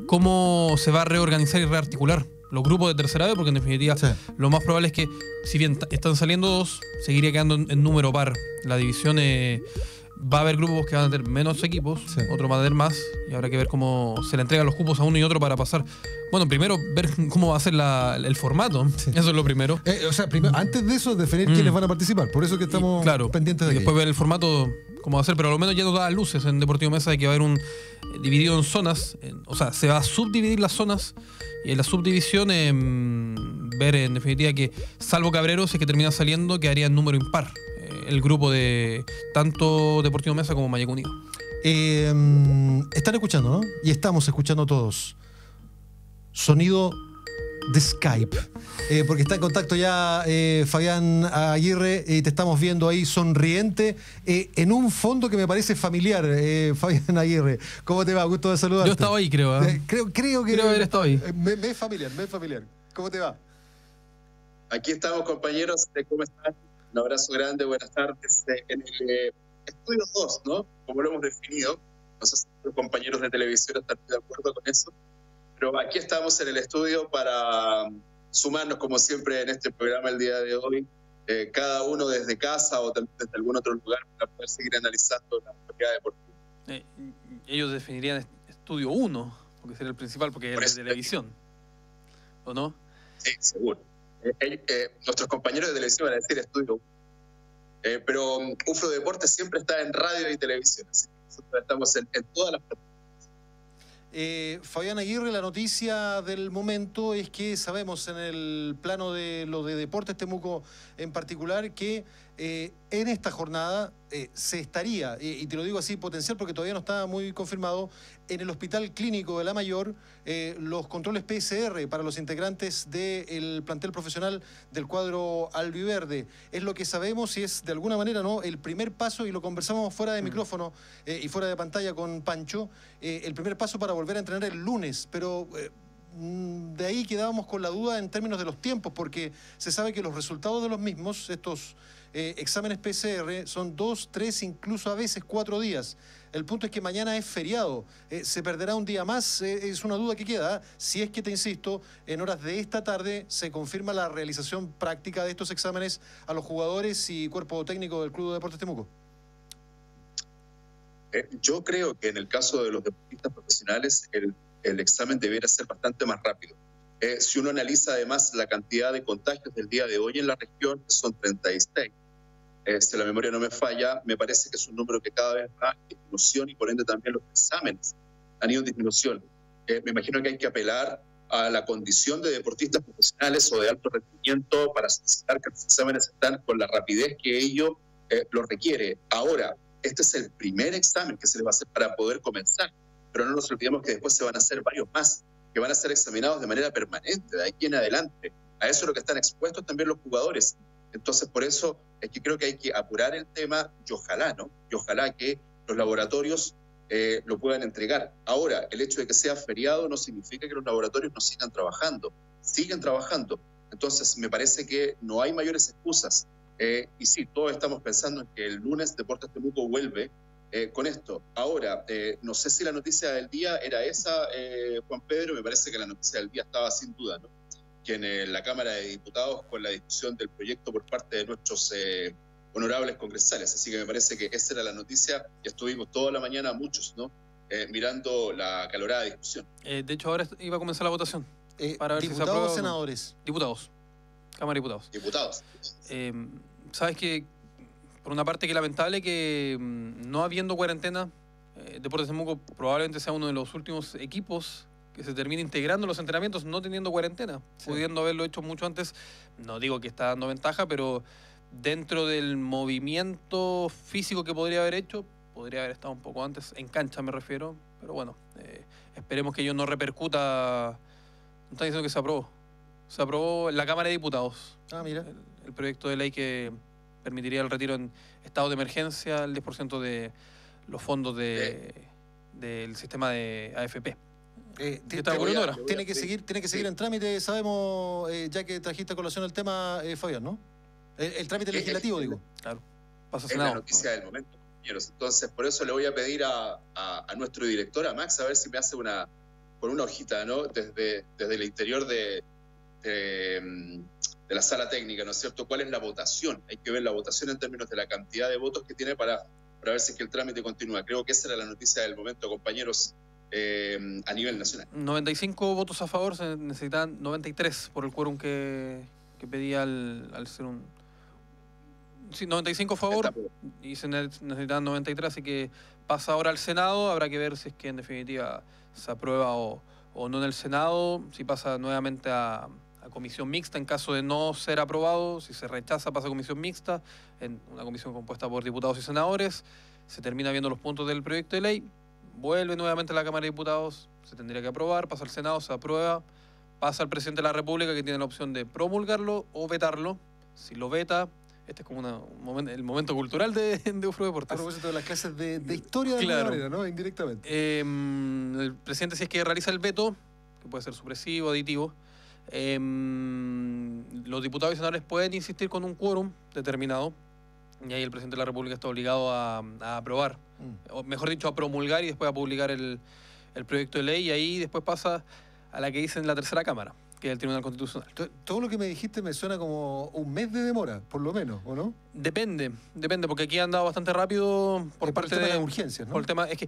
cómo se va a reorganizar y rearticular los grupos de tercera B, porque en definitiva lo más probable es que, si bien están saliendo dos, seguiría quedando en número par. La división va a haber grupos que van a tener menos equipos, otros van a tener más, y habrá que ver cómo se le entregan los cupos a uno y otro para pasar. Bueno, primero ver cómo va a ser el formato, eso es lo primero. Primero, antes de eso, definir quiénes van a participar, por eso que estamos pendientes de después ver el formato, cómo va a ser, pero a lo menos ya nos da luces en Deportivo Mesa de que va a haber dividido en zonas, se va a subdividir las zonas, y en la subdivisión ver en definitiva que, salvo Cabrero, si es que termina saliendo, quedaría en número impar el grupo de tanto Deportivo Mesa como Malleco Unido. Están escuchando, ¿no? Y estamos escuchando todos. Sonido de Skype. Porque está en contacto ya Fabián Aguirre, te estamos viendo ahí sonriente, en un fondo que me parece familiar. Fabián Aguirre, ¿cómo te va? Gusto de saludarte. Yo estaba ahí, creo. Creo que haber estado ahí. Me es familiar. ¿Cómo te va? Aquí estamos, compañeros. ¿Cómo están? Un abrazo grande, buenas tardes. En el estudio 2, ¿no? Como lo hemos definido. No sé si los compañeros de televisión están de acuerdo con eso. Pero aquí estamos en el estudio para sumarnos, como siempre, en este programa el día de hoy. Cada uno desde casa o también desde algún otro lugar para poder seguir analizando la actualidad deportiva. Ellos definirían estudio 1, porque sería el principal, porque es de televisión. ¿O no? Sí, seguro. Nuestros compañeros de televisión van a decir estudio 1. Pero UFRO Deportes siempre está en radio y televisión, así que nosotros estamos en todas las plataformas. Fabián Aguirre, la noticia del momento es que sabemos en el plano de lo de Deportes Temuco en particular que en esta jornada se estaría, y te lo digo así potencial porque todavía no está muy confirmado, en el Hospital Clínico de La Mayor los controles PCR para los integrantes del plantel profesional del cuadro albiverde. Es lo que sabemos y es de alguna manera, ¿no?, el primer paso, y lo conversamos fuera de micrófono y fuera de pantalla con Pancho, el primer paso para volver a entrenar el lunes, pero de ahí quedábamos con la duda en términos de los tiempos, porque se sabe que los resultados de los mismos, estos exámenes PCR, son 2, 3, incluso a veces 4 días. El punto es que mañana es feriado, se perderá un día más, es una duda que queda. Si es que, te insisto, en horas de esta tarde se confirma la realización práctica de estos exámenes a los jugadores y cuerpo técnico del Club de Deportes Temuco. Yo creo que en el caso de los deportistas profesionales el examen debería ser bastante más rápido. Si uno analiza además la cantidad de contagios del día de hoy en la región, que son 36, si la memoria no me falla, me parece que es un número que cada vez va en disminución y por ende también los exámenes han ido en disminución. Me imagino que hay que apelar a la condición de deportistas profesionales o de alto rendimiento para solicitar que los exámenes están con la rapidez que ello lo requiere. Ahora, este es el primer examen que se le va a hacer para poder comenzar, pero no nos olvidemos que después se van a hacer varios más, que van a ser examinados de manera permanente, de aquí en adelante. A eso es lo que están expuestos también los jugadores. Entonces, por eso es que creo que hay que apurar el tema y ojalá, ¿no? Y ojalá que los laboratorios lo puedan entregar. Ahora, el hecho de que sea feriado no significa que los laboratorios no sigan trabajando. Siguen trabajando. Entonces, me parece que no hay mayores excusas. Y sí, todos estamos pensando en que el lunes Deportes Temuco vuelve con esto. Ahora, no sé si la noticia del día era esa, Juan Pedro, me parece que la noticia del día estaba sin duda, ¿no? Que en la Cámara de Diputados con la discusión del proyecto por parte de nuestros honorables congresales. Así que me parece que esa era la noticia y estuvimos toda la mañana muchos, ¿no? Mirando la acalorada discusión. De hecho, ahora iba a comenzar la votación. Para ver ¿Diputados si se aprueba o senadores? Diputados. Cámara de Diputados. Diputados. Sabes que, por una parte, que lamentable que no habiendo cuarentena, Deportes Temuco probablemente sea uno de los últimos equipos que se termine integrando los entrenamientos no teniendo cuarentena, sí, pudiendo haberlo hecho mucho antes. No digo que está dando ventaja, pero dentro del movimiento físico que podría haber hecho, podría haber estado un poco antes, en cancha me refiero, pero bueno, esperemos que ello no repercuta. No están diciendo que se aprobó. Se aprobó en la Cámara de Diputados. Ah, mira. El proyecto de ley que permitiría el retiro en estado de emergencia, el 10% de los fondos del sistema de AFP. Tiene que seguir en trámite, sabemos, ya que trajiste a colación el tema, Fabián, ¿no? El trámite legislativo, digo. Claro. Pasa Senado. Es la noticia del momento, compañeros. Entonces, por eso le voy a pedir a nuestro director, a Max, a ver si me hace una hojita, ¿no? Desde el interior de la sala técnica, ¿no es cierto? ¿Cuál es la votación? Hay que ver la votación en términos de la cantidad de votos que tiene para ver si es que el trámite continúa. Creo que esa era la noticia del momento, compañeros, a nivel nacional. 95 votos a favor, se necesitan 93 por el quórum que pedía al ser un... Sí, 95 a favor y se necesitan 93, así que pasa ahora al Senado. Habrá que ver si es que en definitiva se aprueba o no en el Senado, si pasa nuevamente a comisión mixta en caso de no ser aprobado. Si se rechaza, pasa a comisión mixta, en una comisión compuesta por diputados y senadores. Se termina viendo los puntos del proyecto de ley, vuelve nuevamente a la Cámara de Diputados, se tendría que aprobar, pasa al Senado, se aprueba, pasa al presidente de la República, que tiene la opción de promulgarlo o vetarlo. Si lo veta, este es como el momento cultural de UFRO Deportes. A propósito de las clases de historia, de alguna manera, ¿no? Indirectamente. El presidente, si es que realiza el veto, que puede ser supresivo, aditivo, los diputados y senadores pueden insistir con un quórum determinado, y ahí el presidente de la República está obligado a aprobar, o mejor dicho, a promulgar y después a publicar el proyecto de ley, y ahí después pasa a la que dicen la tercera Cámara, que es el Tribunal Constitucional. Todo lo que me dijiste me suena como un mes de demora, por lo menos, ¿o no? Depende, porque aquí han dado bastante rápido por parte de las urgencias, ¿no? Por el tema, es que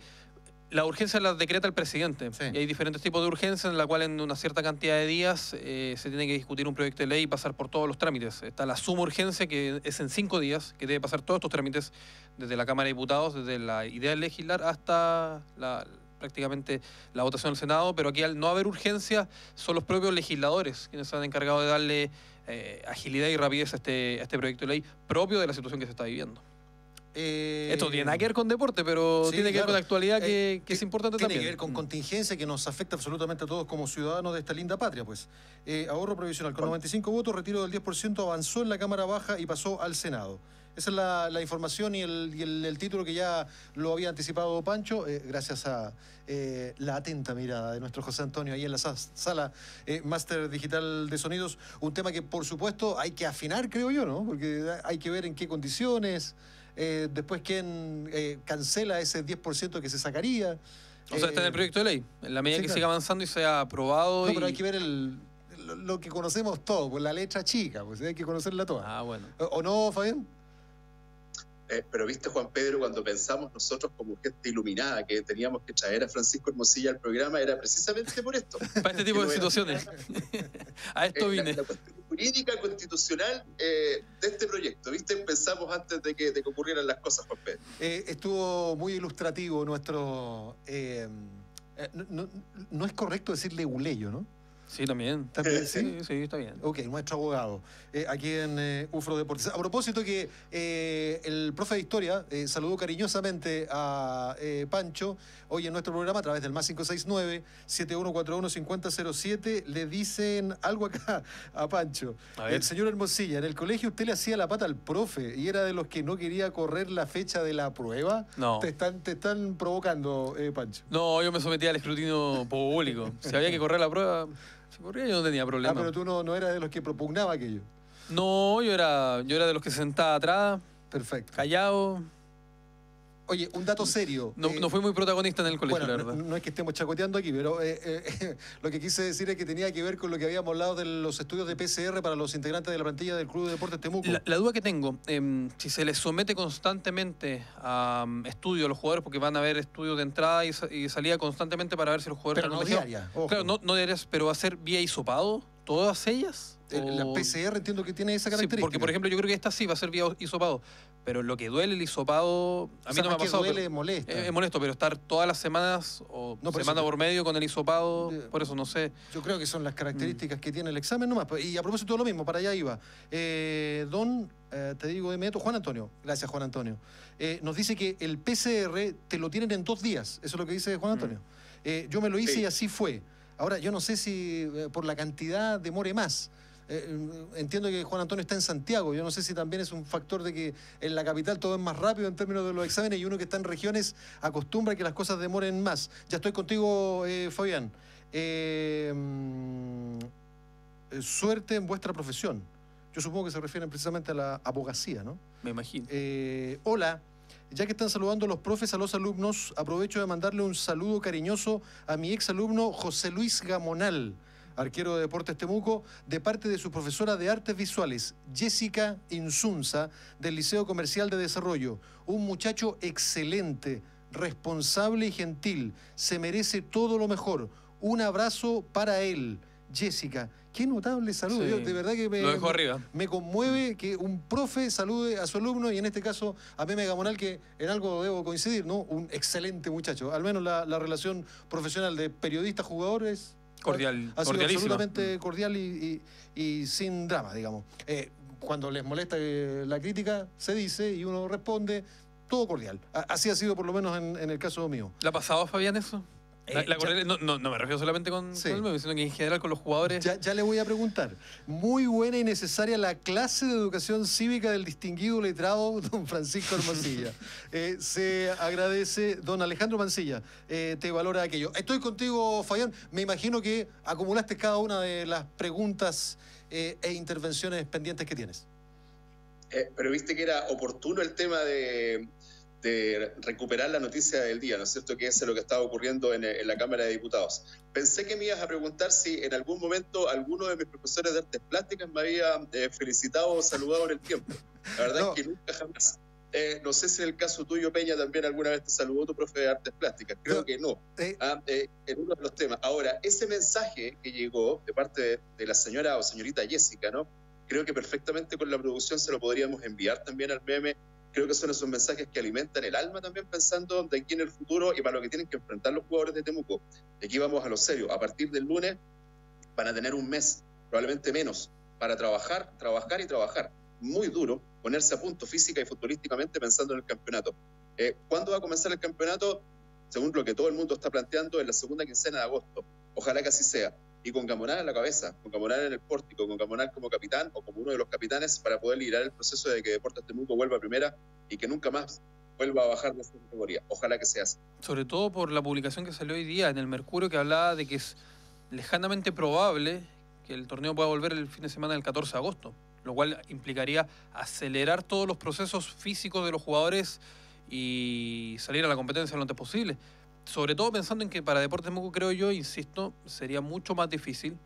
La urgencia la decreta el presidente. Sí. Y hay diferentes tipos de urgencias en la cual en una cierta cantidad de días se tiene que discutir un proyecto de ley y pasar por todos los trámites. Está la suma urgencia, que es en 5 días, que debe pasar todos estos trámites desde la Cámara de Diputados, desde la idea de legislar hasta prácticamente la votación del Senado. Pero aquí, al no haber urgencia, son los propios legisladores quienes se han encargado de darle agilidad y rapidez a este proyecto de ley propio de la situación que se está viviendo. Esto tiene nada que ver con deporte, pero Sí, tiene que ver claro. con la actualidad que es importante Tiene también. que ver con contingencia que nos afecta absolutamente a todos como ciudadanos de esta linda patria, pues. Ahorro provisional con 95 votos, retiro del 10%, avanzó en la Cámara Baja y pasó al Senado. Esa es la información y el título que ya lo había anticipado Pancho, gracias a la atenta mirada de nuestro José Antonio ahí en la sala Máster Digital de Sonidos. Un tema que, por supuesto, hay que afinar, creo yo, ¿no? Porque hay que ver en qué condiciones, después quién cancela ese 10% que se sacaría. O sea, está en el proyecto de ley. En la medida sí, que claro. siga avanzando y sea aprobado. No, pero hay que ver lo que conocemos todos, pues la letra chica, pues hay que conocerla toda. Ah, bueno. ¿O no, Fabián? Pero viste, Juan Pedro, cuando pensamos nosotros como gente iluminada que teníamos que traer a Francisco Hermosilla al programa, era precisamente por esto. Para este tipo de situaciones. A esto vine. La cuestión jurídica, constitucional de este proyecto, ¿viste? Pensamos antes de que ocurrieran las cosas, Juan Pedro. Estuvo muy ilustrativo nuestro... no es correcto decirle Uleyo, ¿no? Sí, también. ¿También, sí? Sí, está bien. Ok, nuestro abogado, aquí en UFRO Deportes. A propósito que el profe de Historia saludó cariñosamente a Pancho hoy en nuestro programa a través del más 569-7141-5007. Le dicen algo acá a Pancho. A ver. El señor Hermosilla, en el colegio usted le hacía la pata al profe y era de los que no quería correr la fecha de la prueba. No. Te están provocando, Pancho. No, yo me sometía al escrutinio público. Si había que correr la prueba, se corría, yo no tenía problema. Ah, pero tú no eras de los que propugnaba aquello. No, yo era de los que se sentaba atrás, Perfecto. callado. Oye, un dato serio. No fui muy protagonista en el colegio, Bueno, la verdad. no es que estemos chacoteando aquí, pero lo que quise decir es que tenía que ver con lo que habíamos hablado de los estudios de PCR para los integrantes de la plantilla del Club de Deportes Temuco. La duda que tengo, si se les somete constantemente a estudios a los jugadores, porque van a haber estudios de entrada y salida constantemente para ver si los jugadores Pero no están diaria, ojo. Claro, no diarias, pero va a ser vía hisopado, todas ellas. La o- PCR entiendo que tiene esa Sí, característica. porque por ejemplo yo creo que esta sí va a ser vía hisopado, pero lo que duele el hisopado, a mí O sea, no me ha más que pasado. duele, pero- molesta. Es molesto, pero estar todas las semanas o No, por semana eso- por medio con el hisopado, De- por eso no sé. Yo creo que son las características que tiene el examen nomás. Y a propósito de lo mismo, para allá iba. Te digo de inmediato, Juan Antonio. Gracias, Juan Antonio. Nos dice que el PCR te lo tienen en 2 días. Eso es lo que dice Juan Antonio. Yo me lo hice Sí. y así fue. Ahora, yo no sé si por la cantidad demore más. Entiendo que Juan Antonio está en Santiago. Yo no sé si también es un factor de que en la capital todo es más rápido en términos de los exámenes y uno que está en regiones acostumbra a que las cosas demoren más. Ya estoy contigo, Fabián. Suerte en vuestra profesión. Yo supongo que se refieren precisamente a la abogacía, ¿no? Me imagino. Hola, ya que están saludando los profes a los alumnos, aprovecho de mandarle un saludo cariñoso a mi exalumno José Luis Gamonal, arquero de Deportes Temuco, de parte de su profesora de Artes Visuales, Jessica Insunza, del Liceo Comercial de Desarrollo. Un muchacho excelente, responsable y gentil. Se merece todo lo mejor. Un abrazo para él. Jessica, qué notable saludo. Sí. Yo, de verdad que Lo dejó arriba. me conmueve que un profe salude a su alumno y en este caso a Meme Gamonal, que en algo debo coincidir, ¿no? Un excelente muchacho. Al menos la relación profesional de periodista-jugador es Cordial, ha sido cordialísima. absolutamente cordial y sin drama, digamos. Cuando les molesta la crítica, se dice y uno responde, todo cordial. Así ha sido por lo menos en el caso mío. ¿Le ha pasado a Fabián eso? No me refiero solamente con el meme, sino que en general con los jugadores. Ya le voy a preguntar. Muy buena y necesaria la clase de educación cívica del distinguido letrado don Francisco Hermosilla. Se agradece don Alejandro Mancilla. Te valora aquello. Estoy contigo, Fabián. Me imagino que acumulaste cada una de las preguntas e intervenciones pendientes que tienes. Pero viste que era oportuno el tema de recuperar la noticia del día, ¿no es cierto? Que es lo que estaba ocurriendo en la Cámara de Diputados. Pensé que me ibas a preguntar si en algún momento alguno de mis profesores de artes plásticas me había felicitado o saludado en el tiempo. La verdad No. es que nunca jamás. No sé si en el caso tuyo, Peña, también alguna vez te saludó tu profe de artes plásticas. Creo que no. En uno de los temas. Ahora, ese mensaje que llegó de parte de la señora o señorita Jessica, ¿no? Creo que perfectamente con la producción se lo podríamos enviar también al meme. Creo que son esos mensajes que alimentan el alma también, pensando de aquí en el futuro y para lo que tienen que enfrentar los jugadores de Temuco. Y aquí vamos a lo serio. A partir del lunes van a tener un mes, probablemente menos, para trabajar y trabajar. Muy duro, ponerse a punto física y futbolísticamente pensando en el campeonato. ¿Cuándo va a comenzar el campeonato? Según lo que todo el mundo está planteando, en la segunda quincena de agosto. Ojalá que así sea. Y con Gamonal en la cabeza, con Gamonal en el pórtico, con Gamonal como capitán o como uno de los capitanes para poder liderar el proceso de que Deportes Temuco vuelva a primera y que nunca más vuelva a bajar de esta categoría. Ojalá que sea así. Sobre todo por la publicación que salió hoy día en el Mercurio, que hablaba de que es lejanamente probable que el torneo pueda volver el fin de semana del 14 de agosto, lo cual implicaría acelerar todos los procesos físicos de los jugadores y salir a la competencia lo antes posible. Sobre todo pensando en que para Deportes Temuco, creo yo, insisto, sería mucho más difícil,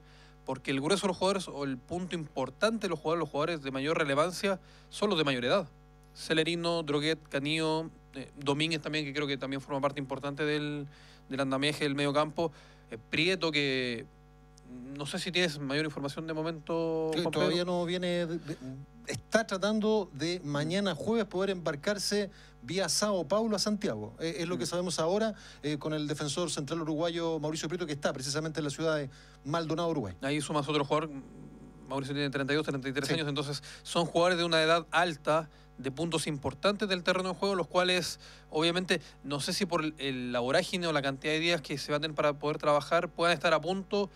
porque el grueso de los jugadores, o el punto importante de los jugadores de mayor relevancia, son los de mayor edad. Celerino, Droguet, Canillo, Domínguez también, que creo que también forma parte importante del andamiaje del medio campo, Prieto, que no sé si tienes mayor información de momento. Sí, todavía no viene. Está tratando de mañana jueves poder embarcarse vía Sao Paulo a Santiago. Es lo que sabemos ahora con el defensor central uruguayo Mauricio Prieto, que está precisamente en la ciudad de Maldonado, Uruguay. Ahí sumas otro jugador. Mauricio tiene 32, 33 años, entonces son jugadores de una edad alta, de puntos importantes del terreno de juego, los cuales, obviamente, no sé si por la vorágine o la cantidad de días que se van a tener para poder trabajar, puedan estar a punto,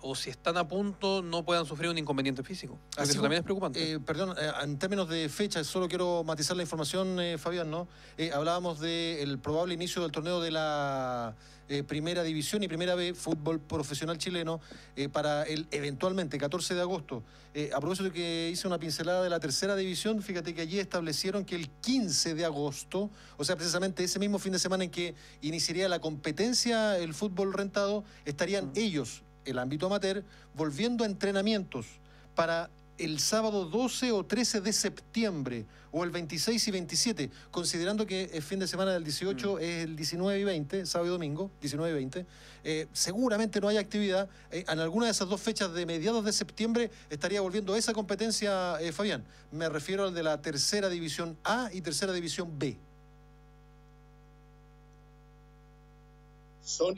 o si están a punto, no puedan sufrir un inconveniente físico. Eso también es preocupante. Perdón, en términos de fecha, solo quiero matizar la información, Fabián, ¿no? Hablábamos del probable inicio del torneo de la Primera División y Primera B, fútbol profesional chileno, para el eventualmente 14 de agosto. A propósito de que hice una pincelada de la Tercera División, fíjate que allí establecieron que el 15 de agosto, o sea, precisamente ese mismo fin de semana en que iniciaría la competencia, el fútbol rentado, estarían ellos, el ámbito amateur, volviendo a entrenamientos para el sábado 12 o 13 de septiembre o el 26 y 27, considerando que el fin de semana del 18 es el 19 y 20, sábado y domingo, 19 y 20, seguramente no hay actividad. En alguna de esas dos fechas de mediados de septiembre estaría volviendo a esa competencia, Fabián. Me refiero al de la Tercera División A y Tercera División B. Son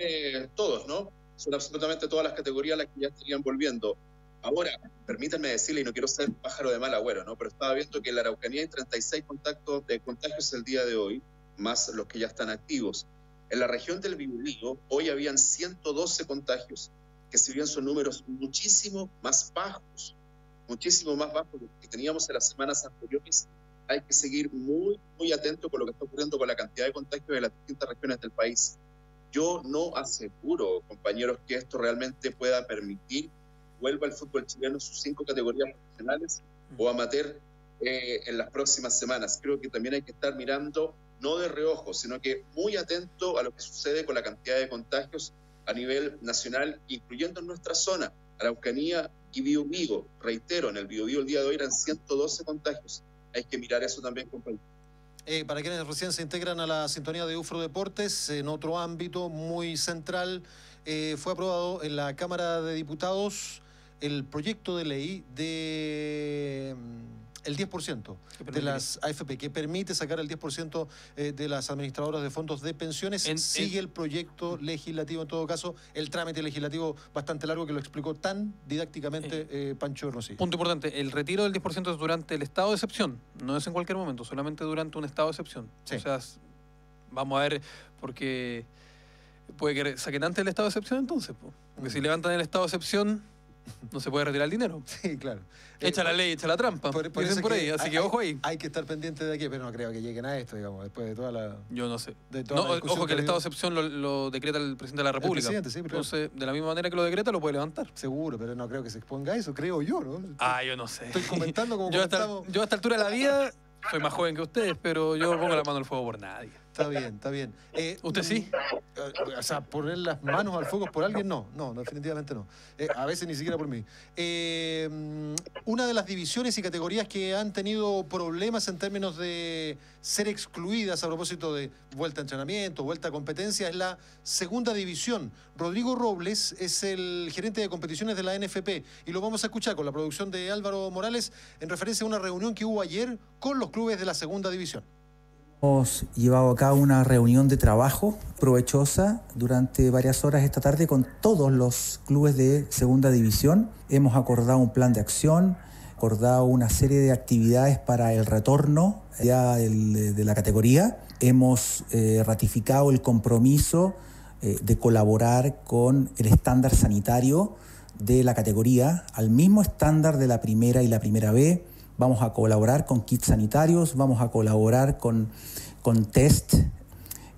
todos, ¿no? Son absolutamente todas las categorías las que ya estarían volviendo. Ahora, permítanme decirle, y no quiero ser pájaro de mal agüero, ¿no? Pero estaba viendo que en la Araucanía hay 36 contagios el día de hoy, más los que ya están activos. En la región del Biobío, hoy habían 112 contagios, que si bien son números muchísimo más bajos de los que teníamos en las semanas anteriores, hay que seguir muy, muy atento con lo que está ocurriendo con la cantidad de contagios de las distintas regiones del país. Yo no aseguro, compañeros, que esto realmente pueda permitir vuelva el fútbol chileno en sus 5 categorías profesionales o amateur en las próximas semanas. Creo que también hay que estar mirando, no de reojo, sino que muy atento a lo que sucede con la cantidad de contagios a nivel nacional, incluyendo en nuestra zona, Araucanía y Biobío. Reitero, en el Biobío el día de hoy eran 112 contagios. Hay que mirar eso también, compañeros. Para quienes recién se integran a la sintonía de UFRO Deportes, en otro ámbito muy central, fue aprobado en la Cámara de Diputados el proyecto de ley de el 10% de las AFP, que permite sacar el 10% de las administradoras de fondos de pensiones. Sigue el proyecto legislativo, en todo caso, el trámite legislativo bastante largo que lo explicó tan didácticamente Pancho Hermosilla. Punto importante, el retiro del 10% es durante el estado de excepción, no es en cualquier momento, solamente durante un estado de excepción. Sí. O sea, vamos a ver, porque puede que saquen antes el estado de excepción entonces, porque si levantan el estado de excepción no se puede retirar el dinero. Sí, claro. Echa la ley, echa la trampa. Dicen por ahí, así que ojo ahí. Hay que estar pendiente de aquí, pero no creo que lleguen a esto, digamos, después de toda la... Yo no sé. Ojo que el estado de excepción lo decreta el presidente de la República. El presidente, sí, pero... Entonces, de la misma manera que lo decreta, lo puede levantar. Seguro, pero no creo que se exponga a eso, creo yo, ¿no? Yo no sé. Estoy comentando como yo a esta altura de la vida soy más joven que ustedes, pero yo pongo la mano al fuego por nadie. Está bien, está bien. ¿Usted sí? O sea, poner las manos al fuego por alguien, no, definitivamente no. A veces ni siquiera por mí. una de las divisiones y categorías que han tenido problemas en términos de ser excluidas a propósito de vuelta a entrenamiento, vuelta a competencia, es la segunda división. Rodrigo Robles es el gerente de competiciones de la NFP y lo vamos a escuchar con la producción de Álvaro Morales en referencia a una reunión que hubo ayer con los clubes de la segunda división. Hemos llevado a cabo una reunión de trabajo provechosa durante varias horas esta tarde con todos los clubes de segunda división. Hemos acordado un plan de acción, acordado una serie de actividades para el retorno ya de la categoría. Hemos ratificado el compromiso de colaborar con el estándar sanitario de la categoría, al mismo estándar de la primera y la primera B. Vamos a colaborar con kits sanitarios, vamos a colaborar con test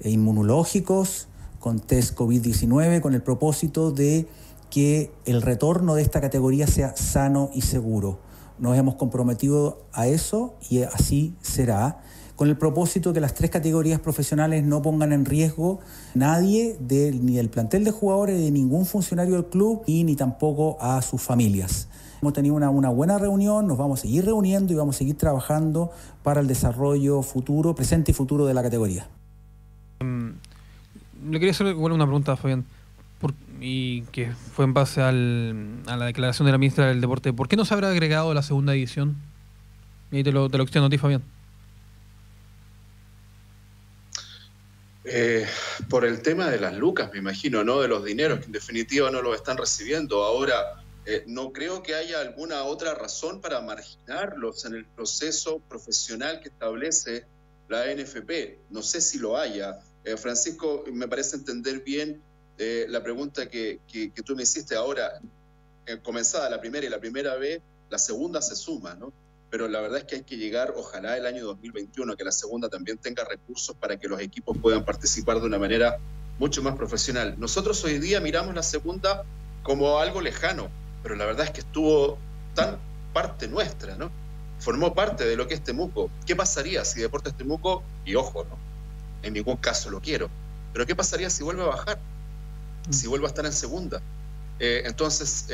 inmunológicos, con test COVID-19, con el propósito de que el retorno de esta categoría sea sano y seguro. Nos hemos comprometido a eso y así será, con el propósito que las tres categorías profesionales no pongan en riesgo nadie, ni del plantel de jugadores, de ningún funcionario del club, ni tampoco a sus familias. Hemos tenido una buena reunión, nos vamos a seguir reuniendo y vamos a seguir trabajando para el desarrollo futuro, presente y futuro de la categoría. Le quería hacer una pregunta, Fabián, y que fue en base a la declaración de la ministra del Deporte. ¿Por qué no se habrá agregado la segunda división? Y ahí te lo extiendo a ti, Fabián. Por el tema de las lucas, me imagino, ¿no? De los dineros, que en definitiva no los están recibiendo. Ahora, no creo que haya alguna otra razón para marginarlos en el proceso profesional que establece la NFP. No sé si lo haya. Francisco, me parece entender bien la pregunta que tú me hiciste ahora. Comenzada la primera y la primera B, la segunda se suma, ¿no? Pero la verdad es que hay que llegar, ojalá el año 2021, que la segunda también tenga recursos para que los equipos puedan participar de una manera mucho más profesional. Nosotros hoy día miramos la segunda como algo lejano, pero la verdad es que estuvo tan parte nuestra, ¿no? Formó parte de lo que es Temuco. ¿Qué pasaría si Deportes Temuco, y ojo, ¿no? En ningún caso lo quiero, pero qué pasaría si vuelve a bajar? Si vuelve a estar en segunda. Entonces,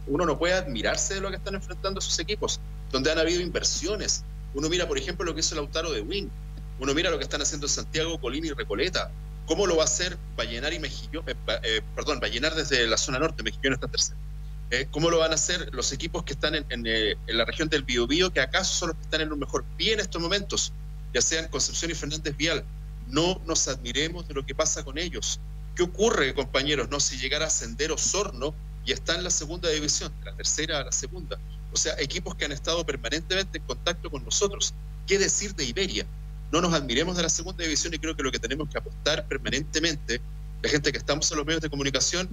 uno no puede admirarse de lo que están enfrentando sus equipos, donde han habido inversiones. Uno mira, por ejemplo, lo que hizo Lautaro de Win. Uno mira lo que están haciendo Santiago, Colina y Recoleta. ¿Cómo lo va a hacer Vallenar y Mejillón? Vallenar desde la zona norte, Mejillón está tercero. ¿Cómo lo van a hacer los equipos que están en la región del Biobío, que acaso son los que están en un mejor pie en estos momentos, ya sean Concepción y Fernández Vial? No nos admiremos de lo que pasa con ellos. ¿Qué ocurre, compañeros, no si llegara a ascender Osorno y está en la segunda división, de la tercera a la segunda? O sea, equipos que han estado permanentemente en contacto con nosotros. ¿Qué decir de Iberia? No nos admiremos de la segunda división, y creo que lo que tenemos que apostar permanentemente, la gente que estamos en los medios de comunicación,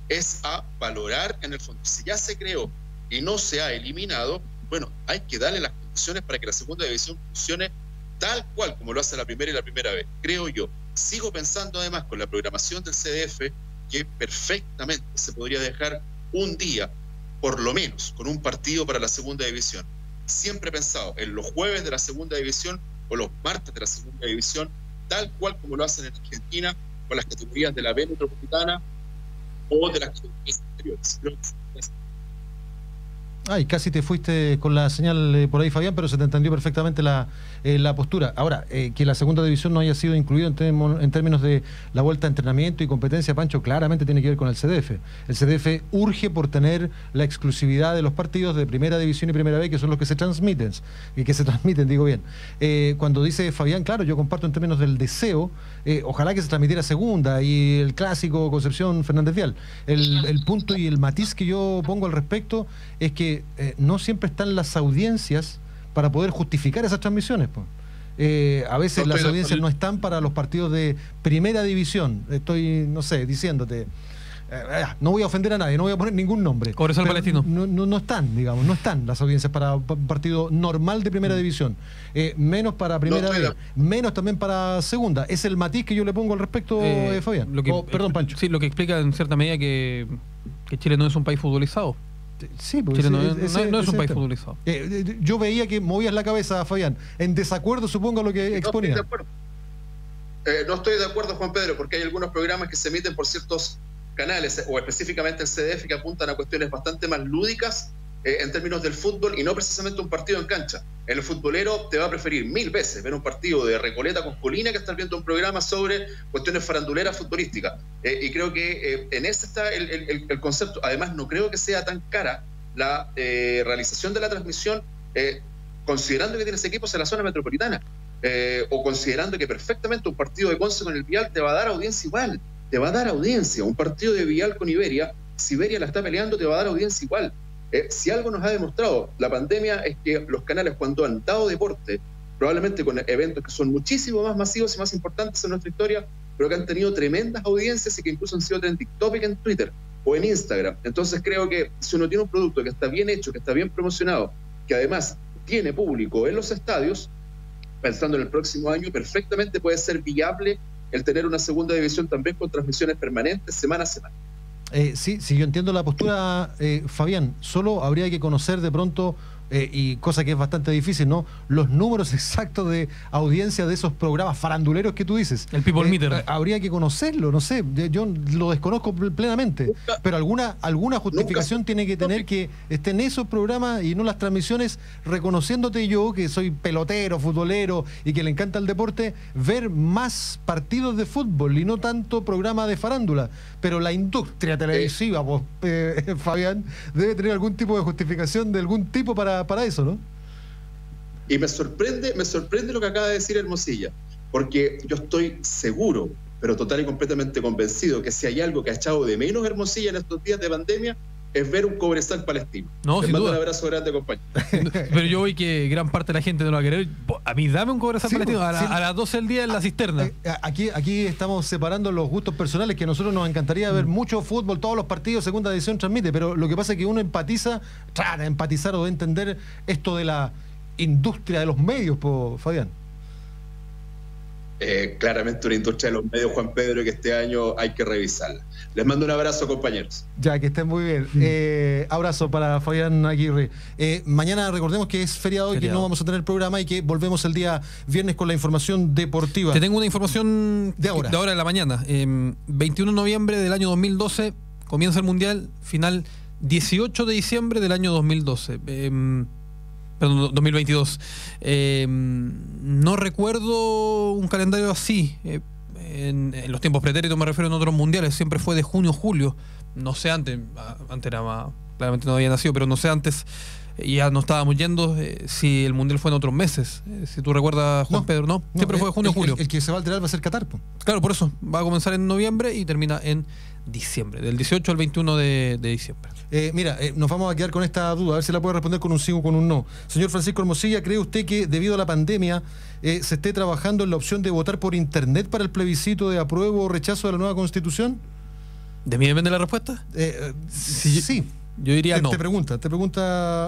es a valorar, en el fondo, si ya se creó y no se ha eliminado, bueno, hay que darle las condiciones para que la segunda división funcione tal cual como lo hace la primera y la primera vez, creo yo. Sigo pensando además con la programación del CDF que perfectamente se podría dejar un día, por lo menos, con un partido para la segunda división. Siempre he pensado en los jueves de la segunda división o los martes de la segunda división, tal cual como lo hacen en Argentina con las categorías de la B metropolitana o de las categorías anteriores. Creo que es. Ay, casi te fuiste con la señal por ahí, Fabián, pero se te entendió perfectamente la postura. Ahora, que la segunda división no haya sido incluido en términos de la vuelta a entrenamiento y competencia, Pancho, claramente tiene que ver con el CDF. El CDF urge por tener la exclusividad de los partidos de primera división y primera B, que son los que se transmiten, digo bien. Cuando dice Fabián, claro, yo comparto en términos del deseo, ojalá que se transmitiera segunda y el clásico Concepción Fernández Vial. El punto y el matiz que yo pongo al respecto es que no siempre están las audiencias para poder justificar esas transmisiones. A veces las audiencias no están para los partidos de primera división. Estoy, no sé, diciéndote, no voy a ofender a nadie, no voy a poner ningún nombre. Cobresal Palestino. No están, digamos, no están las audiencias para un partido normal de primera división. Menos para primera B, menos también para segunda. Es el matiz que yo le pongo al respecto, Fabián. Perdón, Pancho. Sí, lo que explica en cierta medida que Chile no es un país futbolizado. Sí, porque Chile no es un país futbolizado. Yo veía que movías la cabeza, Fabián, en desacuerdo, supongo, a lo que exponía. No estoy de acuerdo, Juan Pedro, porque hay algunos programas que se emiten por ciertos canales, o específicamente el CDF, que apuntan a cuestiones bastante más lúdicas en términos del fútbol y no precisamente un partido en cancha. El futbolero te va a preferir 1000 veces ver un partido de Recoleta con Colina que estar viendo un programa sobre cuestiones faranduleras futbolísticas. Y creo que en ese está el concepto. Además, no creo que sea tan cara la realización de la transmisión, considerando que tienes equipos en la zona metropolitana, o considerando que perfectamente un partido de Conce con el Vial te va a dar audiencia igual. Te va a dar audiencia. Un partido de Vial con Iberia, si Iberia la está peleando, te va a dar audiencia igual. Si algo nos ha demostrado la pandemia es que los canales, cuando han dado deporte, probablemente con eventos que son muchísimo más masivos y más importantes en nuestra historia, pero que han tenido tremendas audiencias y que incluso han sido trending topic en Twitter o en Instagram. Entonces creo que si uno tiene un producto que está bien hecho, que está bien promocionado, que además tiene público en los estadios, pensando en el próximo año, perfectamente puede ser viable el tener una segunda división también con transmisiones permanentes semana a semana. Sí, yo entiendo la postura, Fabián, solo habría que conocer de pronto, y cosa que es bastante difícil, ¿no?, los números exactos de audiencia de esos programas faranduleros que tú dices. El People Meter. Habría que conocerlo, no sé, yo lo desconozco plenamente, pero alguna justificación tiene que tener que estén esos programas y no las transmisiones, reconociéndote yo, que soy pelotero, futbolero y que le encanta el deporte, ver más partidos de fútbol y no tanto programa de farándula. Pero la industria televisiva, Fabián, debe tener algún tipo de justificación de algún tipo para eso, ¿no? Y me sorprende lo que acaba de decir Hermosilla, porque yo estoy seguro, pero total y completamente convencido, que si hay algo que ha echado de menos Hermosilla en estos días de pandemia, es ver un Cobresal palestino. No, Les sin mando duda. un abrazo grande, compañero. Pero yo vi que gran parte de la gente no lo va a querer. A mí dame un Cobresal palestino a las 12 del día en la cisterna. Aquí estamos separando los gustos personales, que a nosotros nos encantaría ver mucho fútbol, todos los partidos, segunda división transmite, pero lo que pasa es que uno trata de empatizar o de entender esto de la industria de los medios, Fabián. Claramente una industria de los medios, Juan Pedro, que este año hay que revisarla. Les mando un abrazo, compañeros. Ya, que estén muy bien. Abrazo para Fabián Aguirre. Mañana recordemos que es feriado y que no vamos a tener programa y que volvemos el día viernes con la información deportiva. Te tengo una información de ahora de la mañana. 21 de noviembre del año 2012 comienza el Mundial, final 18 de diciembre del año 2012. Perdón, 2022. No recuerdo un calendario así. En los tiempos pretéritos me refiero, en otros mundiales. Siempre fue de junio, julio. No sé antes era más. Claramente no había nacido, pero no sé antes. Ya no estábamos yendo si el mundial fue en otros meses. Si tú recuerdas, Juan Pedro, ¿no? Siempre fue de junio, julio. El que se va a alterar va a ser Qatar, po. Claro, por eso. Va a comenzar en noviembre y termina en diciembre. Del 18 al 21 de diciembre. Nos vamos a quedar con esta duda, a ver si la puede responder con un sí o con un no. Señor Francisco Hermosilla, ¿cree usted que debido a la pandemia se esté trabajando en la opción de votar por internet para el plebiscito de apruebo o rechazo de la nueva Constitución? ¿De mí depende la respuesta? Sí. Yo diría no. Te pregunta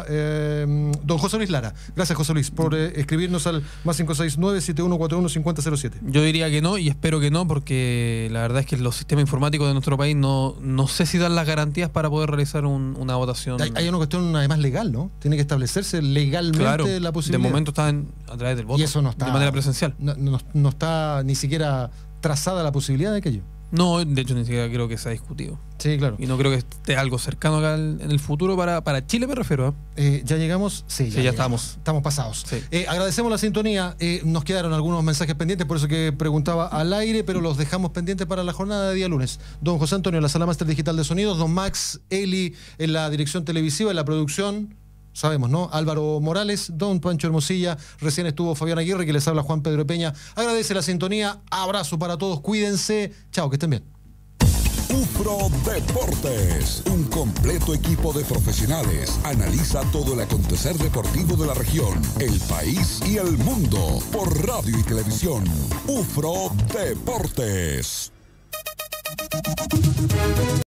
don José Luis Lara. Gracias, José Luis, por escribirnos al más 569-7141-5007. Yo diría que no y espero que no, porque la verdad es que los sistemas informáticos de nuestro país no sé si dan las garantías para poder realizar una votación. Hay una cuestión además legal, ¿no? Tiene que establecerse legalmente la posibilidad. De momento está a través del voto. Y eso no está de manera presencial. No está ni siquiera trazada la posibilidad de aquello. No, de hecho ni siquiera creo que se ha discutido. Sí, claro. Y no creo que esté algo cercano acá en el futuro para Chile, me refiero. ¿Ya llegamos? Sí, ya estamos. Estamos pasados. Sí. Agradecemos la sintonía. Nos quedaron algunos mensajes pendientes, por eso que preguntaba al aire, pero los dejamos pendientes para la jornada de día lunes. Don José Antonio en la sala máster digital de sonidos, don Max Eli en la dirección televisiva, en la producción. Sabemos, ¿no? Álvaro Morales, don Pancho Hermosilla, recién estuvo Fabián Aguirre, que les habla Juan Pedro Peña. Agradece la sintonía, abrazo para todos, cuídense, chao, que estén bien. UFRO Deportes, un completo equipo de profesionales, analiza todo el acontecer deportivo de la región, el país y el mundo, por radio y televisión. UFRO Deportes.